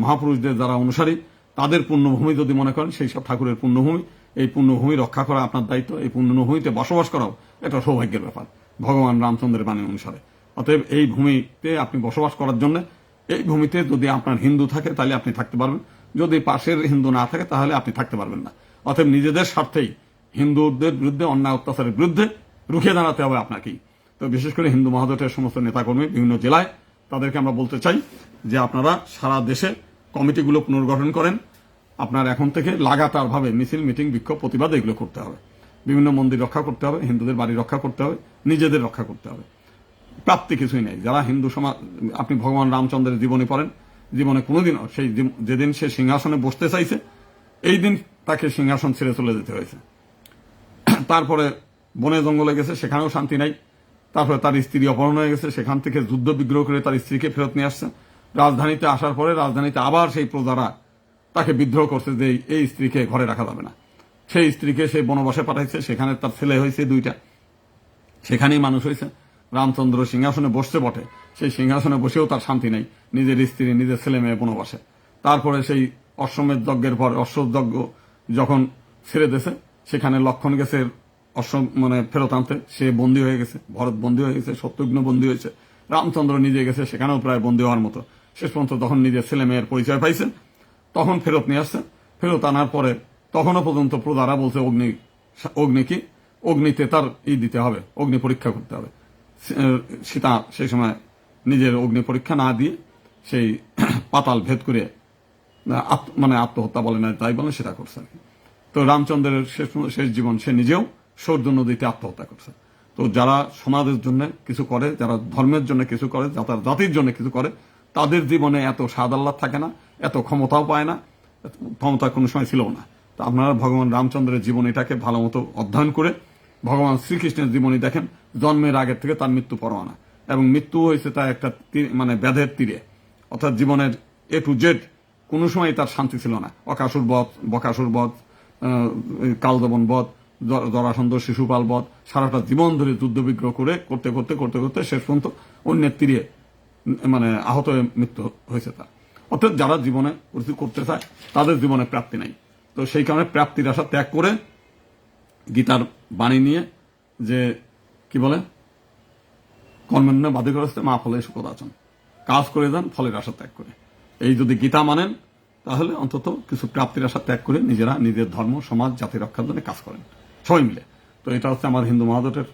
মহাপুরুষদের যারা অনুসারী তাদের পুণ্যভূমি যদি মনে করেন, সেই সব ঠাকুরের পুণ্যভূমি, এই পুণ্যভূমি রক্ষা করা আপনার দায়িত্ব। এই পুণ্যভূমিতে বসবাস করাও এটা সৌভাগ্যের ব্যাপার ভগবান রামচন্দ্রের বাণী অনুসারে। অতএব এই ভূমিতে আপনি বসবাস করার জন্য, এই ভূমিতে যদি আপনার হিন্দু থাকে তাহলে আপনি থাকতে পারবেন, যদি পাশের হিন্দু না থাকে তাহলে আপনি থাকতে পারবেন না। অতএব নিজেদের স্বার্থেই হিন্দুদের বিরুদ্ধে অন্যায় অত্যাচারের বিরুদ্ধে রুখে দাঁড়াতে হবে আপনাকেই। তো বিশেষ করে হিন্দু মহাজোটের সমস্ত নেতাকর্মী বিভিন্ন জেলায় তাদেরকে আমরা বলতে চাই যে আপনারা সারা দেশে কমিটিগুলো পুনর্গঠন করেন। আপনার এখন থেকে লাগাতারভাবে মিছিল, মিটিং, বিক্ষোভ, প্রতিবাদ এগুলো করতে হবে। বিভিন্ন মন্দির রক্ষা করতে হবে, হিন্দুদের বাড়ি রক্ষা করতে হবে, নিজেদের রক্ষা করতে হবে। প্রাপ্তি কিছুই নেই। যারা হিন্দু সমাজ, আপনি ভগবান রামচন্দ্রের জীবনী পড়েন, জীবনে কোনোদিনও সেই যেদিন সে সিংহাসনে বসতে চাইছে এই দিন তাকে সিংহাসন ছেড়ে চলে যেতে হয়েছে। তারপরে বনে জঙ্গলে গেছে, সেখানেও শান্তি নাই। তারপরে তার স্ত্রী অপহরণ হয়ে গেছে, সেখান থেকে যুদ্ধ বিগ্রহ করে তার স্ত্রীকে ফেরত নিয়ে আসছে। রাজধানীতে আসার পরে রাজধানীতে আবার সেই প্রজারা তাকে বিদ্রোহ করছে যে এই স্ত্রীকে ঘরে রাখা যাবে না। সেই স্ত্রীকে সেই বনবাসে পাঠাইছে, সেখানে তার ছেলে হয়েছে 2টা, সেখানেই মানুষ হয়েছে। রামচন্দ্র সিংহাসনে বসছে বটে, সেই সিংহাসনে বসেও তার শান্তি নেই, নিজের স্ত্রী, নিজের ছেলে মেয়ে বনবাসে। তারপরে সেই অশ্বমেধ যজ্ঞের পর অশ্বযজ্ঞ যখন ছেড়ে দিয়েছে, সেখানে লক্ষণ গেছে ফেরত আনতে, সে বন্দী হয়ে গেছে, ভরত বন্দী হয়ে গেছে, শত্রুঘ্ন বন্দী হয়েছে, রামচন্দ্র নিজে গেছে, সেখানেও প্রায় বন্দী হওয়ার মতো। শেষ পর্যন্ত তখন নিজের ছেলে মেয়ের পরিচয় পাইছে, তখন ফেরত নিয়ে আসছে। ফেরত আনার পরে তখনও পর্যন্ত প্রজারা বলছে অগ্নি কি, অগ্নিতে তার দিতে হবে, অগ্নি পরীক্ষা করতে হবে। সীতা সেই সময় নিজের অগ্নি পরীক্ষা না দিয়ে সেই পাতাল ভেদ করে আত্মহত্যা বলে না তাই বলে সেটা করছে। তো রামচন্দ্রের শেষ জীবন সে নিজেও সৌর্য নদীতে আত্মহত্যা করছে। তো যারা সমাজের জন্য কিছু করে, যারা ধর্মের জন্য কিছু করে, যারা জাতির জন্য কিছু করে, তাদের জীবনে এত স্বাদ আহ্লাদ থাকে না, এত ক্ষমতাও পায় না, ক্ষমতা কোনো সময় ছিল না। তো আপনারা ভগবান রামচন্দ্রের জীবনীটাকে ভালো মতো অধ্যয়ন করে ভগবান শ্রীকৃষ্ণের জীবনী দেখেন। জন্মের আগের থেকে তার মৃত্যু পরোয়ানা, এবং মৃত্যু হয়েছে তার একটা ব্যাধের তীরে, অর্থাৎ জীবনের A to Z কোনো সময় তার শান্তি ছিল না। অকাসুর বধ, বকাসুর বধ, কালদমন বধ, জরাসন্ধ শিশুপাল বধ, সারাটা জীবন ধরে যুদ্ধ বিগ্রহ করে করতে করতে করতে করতে শেষ পর্যন্ত অন্যের তীরে আহত হয়ে মৃত্যু হয়েছে তার। অর্থাৎ যারা জীবনে কিছু করতে চায় তাদের জীবনে প্রাপ্তি নাই। তো সেই কারণে প্রাপ্তির আশা ত্যাগ করে গীতার বাণী নিয়ে যে কি বলে, কর্মেণ্য বাধিকরস্তে মা ফলে সুখদাচন, কাজ করে যান ফলের আশা ত্যাগ করে। এই যদি গীতা মানেন তাহলে অন্তত কিছু প্রাপ্তির আশা ত্যাগ করে নিজেরা নিজের ধর্ম, সমাজ, জাতি রক্ষার জন্য কাজ করেন সবাই মিলে। তো এটা হচ্ছে আমার হিন্দু মহাজোটের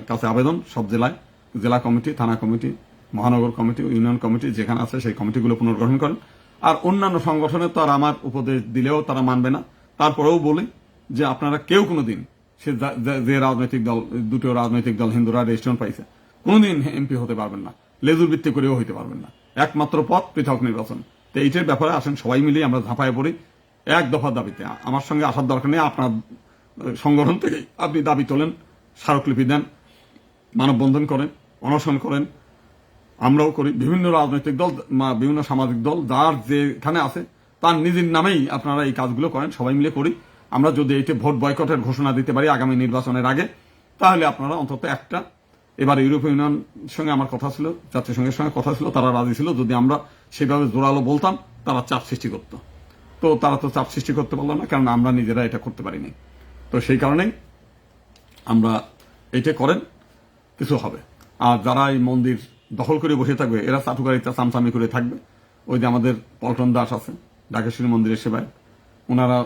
কাছে আবেদন। সব জেলায় জেলা কমিটি, থানা কমিটি, মহানগর কমিটি, ইউনিয়ন কমিটি যেখানে আছে সেই কমিটিগুলো পুনর্গঠন করেন। আর অন্যান্য সংগঠনে তো আর আমার উপদেশ দিলেও তারা মানবে না। তারপরেও বলি যে আপনারা কেউ কোনোদিন সে যে রাজনৈতিক দল, 2টো রাজনৈতিক দল হিন্দুরা রেজিস্ট্রেশন পাইছে, কোনোদিন এমপি হতে পারবেন না, লেজুর ভিত্তি করেও হইতে পারবেন না। একমাত্র পথ পৃথক নির্বাচন। তো এইটার ব্যাপারে আসেন সবাই মিলে আমরা ঝাঁপায় পড়ি এক দফা দাবিতে। আমার সঙ্গে আসার দরকার নেই, আপনার সংগঠন থেকেই আপনি দাবি তোলেন, স্মারকলিপি দেন, মানববন্ধন করেন, অনশন করেন, আমরাও করি। বিভিন্ন রাজনৈতিক দল, বিভিন্ন সামাজিক দল যার যেখানে আছে তার নিজের নামেই আপনারা এই কাজগুলো করেন, সবাই মিলে করি। আমরা যদি এইটা ভোট বয়কটের ঘোষণা দিতে পারি আগামী নির্বাচনের আগে, তাহলে আপনারা অন্তত একটা, এবার ইউরোপীয় ইউনিয়ন সঙ্গে আমার কথা ছিল, জাতিসংঘের সঙ্গে কথা ছিল, তারা রাজি ছিল। যদি আমরা সেভাবে জোরালো বলতাম তারা চাপ সৃষ্টি করত। তো তারা তো চাপ সৃষ্টি করতে পারলো না, কারণ আমরা নিজেরা এটা করতে পারিনি। তো সেই কারণেই আমরা এইটা করেন, কিছু হবে। আর যারা এই মন্দির দখল করে বসে থাকবে এরা চাটুকারিতা চামচামি করে থাকবে। ওই যে আমাদের পল্টন দাস আছে ঢাকেশ্বরী মন্দিরের সেবায়, ওনারা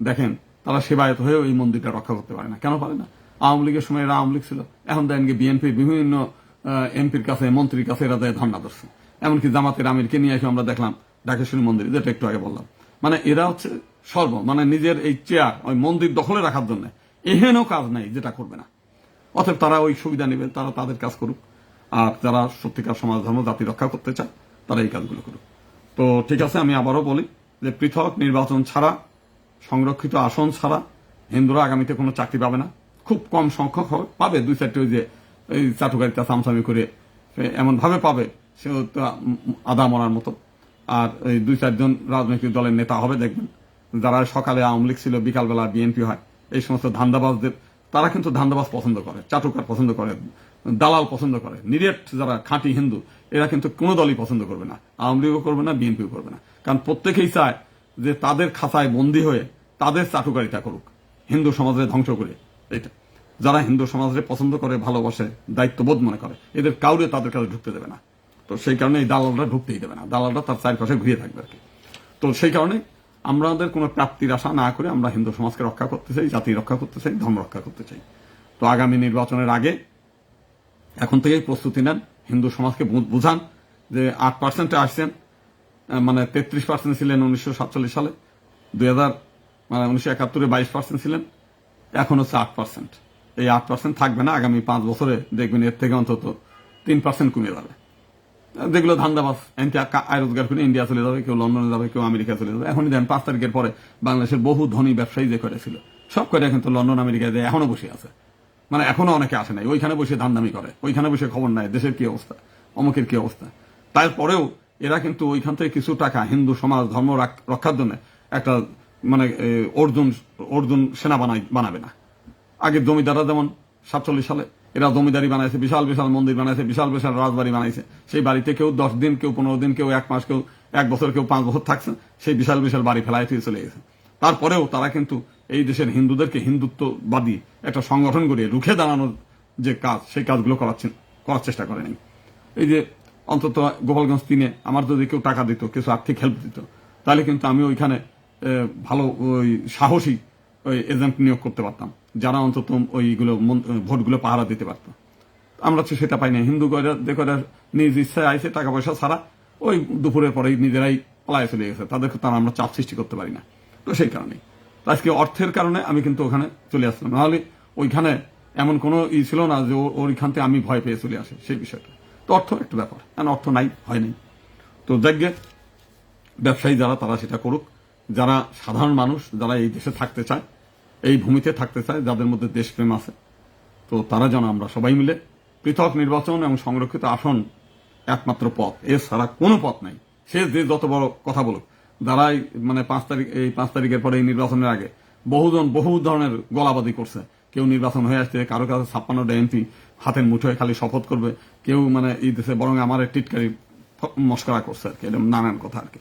দেখেন তারা সেবায়ত হয়েও এই মন্দিরটা রক্ষা করতে পারে না। কেন পারে না? আওয়ামী লীগের সময় এরা আওয়ামী লীগ ছিল, এখন দেখেন বিএনপি বিভিন্ন এমপির কাছে, মন্ত্রীর কাছে এরা দেয় ধর্ণা ধরছে। এমনকি জামাতের আমিরকে নিয়ে এসে আমরা দেখলাম ঢাকেশ্বরী মন্দির, যেটা একটু আগে বললাম। এরা হচ্ছে নিজের এই চেয়ার ওই মন্দির দখলে রাখার জন্য এহেনও কাজ নাই যেটা করবে না। অতএব তারা ওই সুবিধা নেবে, তারা তাদের কাজ করুক। আর যারা সত্যিকার সমাজ, ধর্ম, জাতি রক্ষা করতে চায় তারা এই কাজগুলো করুক। তো ঠিক আছে, আমি আবারও বলি যে পৃথক নির্বাচন ছাড়া, সংরক্ষিত আসন ছাড়া হিন্দুরা আগামীতে কোনো চাকরি পাবে না। খুব কম সংখ্যক হবে, পাবে 2-4টে ওই যে এই চাটুকারিতা চামচামি করে এমন ভাবে পাবে সে আদা মরার মতো। আর এই 2-4 জন রাজনৈতিক দলের নেতা হবে, দেখবেন যারা সকালে আওয়ামী লীগ ছিল, বিকালবেলা বিএনপি হয়, এই সমস্ত ধান্দাবাজদের, তারা কিন্তু ধান্দাবাজ পছন্দ করে, চাটুকার পছন্দ করে, দালাল পছন্দ করে। নিরেট যারা খাঁটি হিন্দু, এরা কিন্তু কোনো দলই পছন্দ করবে না, আওয়ামী লীগও করবে না, বিএনপিও করবে না। কারণ প্রত্যেকেই চায় যে তাদের খাঁচায় বন্দী হয়ে তাদের চাটুকারিতা করুক, হিন্দু সমাজে ধ্বংস করে। এটা যারা হিন্দু সমাজে পছন্দ করে, ভালোবাসে, দায়িত্ববোধ মনে করে, এদের কাউরে তাদের কাছে ঢুকতে দেবে না। তো সেই কারণে এই দালালরা ঢুকতেই দেবে না, দালালরা তার চারপাশে ঘুরিয়ে থাকবে আর কি। তো সেই কারণে আমাদের কোনো প্রাপ্তির আশা না করে আমরা হিন্দু সমাজকে রক্ষা করতে চাই, জাতি রক্ষা করতে চাই, ধর্ম রক্ষা করতে চাই। তো আগামী নির্বাচনের আগে এখন থেকেই প্রস্তুতি নেন, হিন্দু সমাজকে বুঝান যে 8% আসছেন, মানে 33% ছিলেন 1947 সালে, 1971 22% ছিলেন, এখন হচ্ছে 8%। এই 8% থাকবে না, আগামী 5 বছরে দেখবেন এর থেকে অন্তত 3% কমে যাবে। যেগুলো ধান্দাবাজ আয় রোজগার করে ইন্ডিয়া চলে যাবে, কেউ লন্ডনে যাবে, কেউ আমেরিকা চলে যাবে। এখনই দেন 5 তারিখের পরে বাংলাদেশের বহু ধনী ব্যবসায়ী যে করেছিল, সব করে কিন্তু লন্ডন আমেরিকায় যে এখনো বসে আছে, মানে এখনো অনেকে আসে নাই, ওইখানে বসে ধান্দামি করে, ওইখানে বসে খবর নাই দেশের কি অবস্থা, অমুকের কি অবস্থা। তারপরেও এরা কিন্তু ওইখান থেকে কিছু টাকা হিন্দু সমাজ ধর্ম রক্ষার জন্য একটা মানে অর্জুন সেনা বানাবে না। আগে জমিদাররা যেমন 47 সালে এরা জমিদারি বানাইছে, বিশাল বিশাল মন্দির বানাইছে, বিশাল বিশাল রাজবাড়ি বানাইছে। সেই বাড়িতে কেউ 10 দিন, কেউ 15 দিন, কেউ 1 মাস, কেউ 1 বছর, কেউ 5 বছর থাকছে, সেই বিশাল বিশাল বাড়ি ফেলায় ফিরে চলে গেছে। তারপরেও তারা কিন্তু এই দেশের হিন্দুদেরকে হিন্দুত্ববাদী একটা সংগঠন গড়িয়ে রুখে দাঁড়ানোর যে কাজ, সেই কাজগুলো করার চেষ্টা করে নাই। এই যে অন্তত গোপালগঞ্জ 3-এ আমার যদি কেউ টাকা দিত, কিছু আর্থিক হেল্প দিত, তাহলে কিন্তু আমি ওইখানে ভালো ওই সাহসী ওই এজেন্ট নিয়োগ করতে পারতাম, যারা অন্তত ওইগুলো ভোটগুলো পাহারা দিতে পারতো। আমরা তো সেটা পাই না। হিন্দু কয়রা নিজ ইচ্ছায় আইসে, টাকা পয়সা ছাড়া ওই দুপুরের পরেই নিজেরাই পলায় চলে গেছে, তাদেরকে তারা আমরা চাপ সৃষ্টি করতে পারি না। তো সেই কারণেই আজকে অর্থের কারণে আমি কিন্তু ওখানে চলে আসলাম, নাহলে ওইখানে এমন কোনো ছিল না যে ওইখান থেকে আমি ভয় পেয়ে চলে আসে সেই বিষয়টা। তো অর্থ একটা ব্যাপার, কারণ অর্থ নাই, হয় নাই। তো দেখবে ব্যবসায়ী যারা, তারা সেটা করুক। যারা সাধারণ মানুষ, যারা এই দেশে থাকতে চায়, এই ভূমিতে থাকতে চায়, যাদের মধ্যে দেশপ্রেম আছে, তো তারা যেন আমরা সবাই মিলে পৃথক নির্বাচন এবং সংরক্ষিত আসন একমাত্র পথ, এছাড়া কোনো পথ নাই। সে যে যত বড় কথা বলুক, যারাই মানে 5 তারিখের পরে এই নির্বাচনের আগে বহু ধরনের গলাবাজি করছে। কেউ নির্বাচন হয়ে আসছে, কারো কাছে 56টা এমপি হাতের মুঠোয় খালি শপথ করবে, কেউ মানে এই দেশে বরং আমার টিটকারি মস্করা করছে আর কি, এরকম নানান কথা আর কি।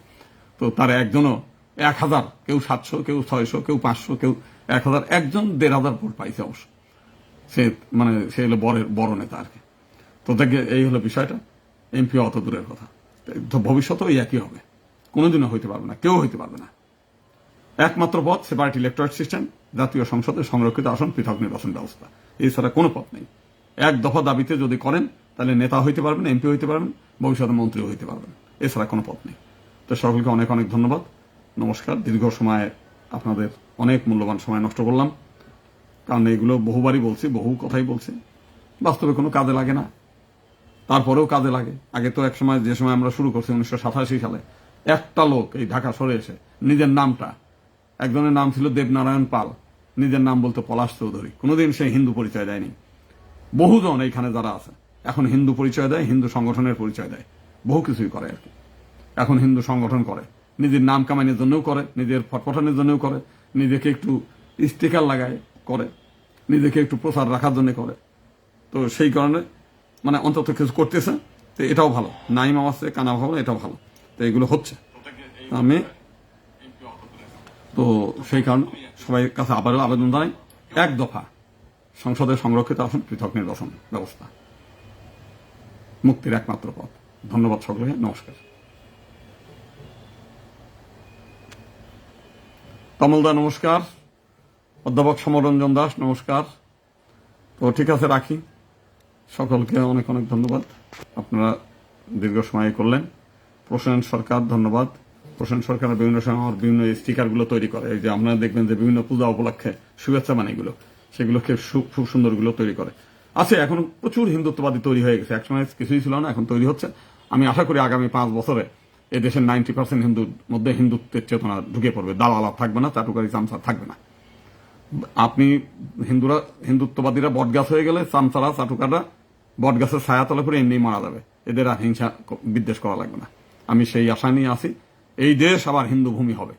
তো তার একজনও 1000, কেউ 700, কেউ 600, কেউ 500, কেউ 1000, একজন 1500 ভোট পাইছে অবশ্য। সে হলো বড় নেতা আর কি। তো দেখে এই হলো বিষয়টা। এমপি অত দূরের কথা, ভবিষ্যতেও একই হবে, কোনোদিনও হইতে পারবে না, কেউ হইতে পারবে না। একমাত্র পথ সেপারেট ইলেকটোরেট সিস্টেম, জাতীয় সংসদে সংরক্ষিত আসন, পৃথক নির্বাচন ব্যবস্থা, এছাড়া কোনো পথ নেই। এক দফা দাবিতে যদি করেন, তাহলে নেতা হইতে পারবেন, এমপি হইতে পারবেন, ভবিষ্যতে মন্ত্রীও হইতে পারবেন, এছাড়া কোনো পথ নেই। তো সকলকে অনেক অনেক ধন্যবাদ, নমস্কার। দীর্ঘ সময় আপনাদের অনেক মূল্যবান সময় নষ্ট করলাম, কারণ এগুলো বহুবারই বলছি, বহু কথাই বলছি, বাস্তবে কোনো কাজে লাগে না, তারপরেও কাজে লাগে। আগে তো এক সময়, যে সময় আমরা শুরু করছি 1987 সালে, একটা লোক এই ঢাকা সরে এসে নিজের নামটা, একজনের নাম ছিল দেবনারায়ণ পাল, নিজের নাম বলতো পলাশ চৌধুরী, কোনোদিন সে হিন্দু পরিচয় দেয়নি। বহুজন এইখানে যারা আছে এখন হিন্দু পরিচয় দেয়, হিন্দু সংগঠনের পরিচয় দেয়, বহু কিছুই করে আর কি। এখন হিন্দু সংগঠন করে, নিজের নাম কামানোর জন্যও করে, নিজের ফটফটানোর জন্যও করে, নিজেকে একটু স্টিকার লাগায় করে, নিজেকে একটু প্রচার রাখার জন্য করে। তো সেই কারণে মানে অন্তত কিছু করতেছে, তো এটাও ভালো। নাইম আছে, কানা ভাবনা, এটাও ভালো। তো এগুলো হচ্ছে, আমি তো সেই কারণে সবাই কাছে আবারও আবেদন জানাই, এক দফা সংসদে সংরক্ষিত আসন, পৃথক নির্বাচন ব্যবস্থা মুক্তির একমাত্র পথ। ধন্যবাদ সকলকে, নমস্কার। কমলদা নমস্কার, অধ্যাপক সমরঞ্জন দাস নমস্কার। তো ঠিক আছে, রাখি। সকলকে অনেক অনেক ধন্যবাদ, আপনারা দীর্ঘ সময় করলেন। প্রসেন সরকার ধন্যবাদ। প্রসেন সরকারের বিভিন্ন সময় আমার বিভিন্ন স্টিকারগুলো তৈরি করে, এই যে আপনারা দেখবেন যে বিভিন্ন পূজা উপলক্ষে শুভেচ্ছা বাণীগুলো, সেগুলোকে খুব সুন্দরগুলো তৈরি করে। আছে এখন প্রচুর হিন্দুত্ববাদী তৈরি হয়ে গেছে, একসময় কিছুই ছিল না, এখন তৈরি হচ্ছে। আমি আশা করি আগামী 5 বছরে এই দেশের 90% হিন্দুর মধ্যে হিন্দুত্বের চেতনা ঢুকে পড়বে, দালালা থাকবে না, চাটুকারি চামচা থাকবে না। আপনি হিন্দুত্ববাদীরা বটগাছ হয়ে গেলে চামচারা চাটুকাররা বটগাছের ছায়া তলে পরে এমনি মারা যাবে, এদের আর হিংসা বিদ্বেষ করা লাগবে না। আমি সেই আশা নিয়ে আসি, এই দেশ আবার হিন্দু ভূমি হবে,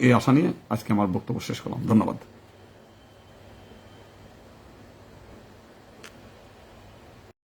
এই আশা নিয়ে আজকে আমার বক্তব্য শেষ করলাম। ধন্যবাদ।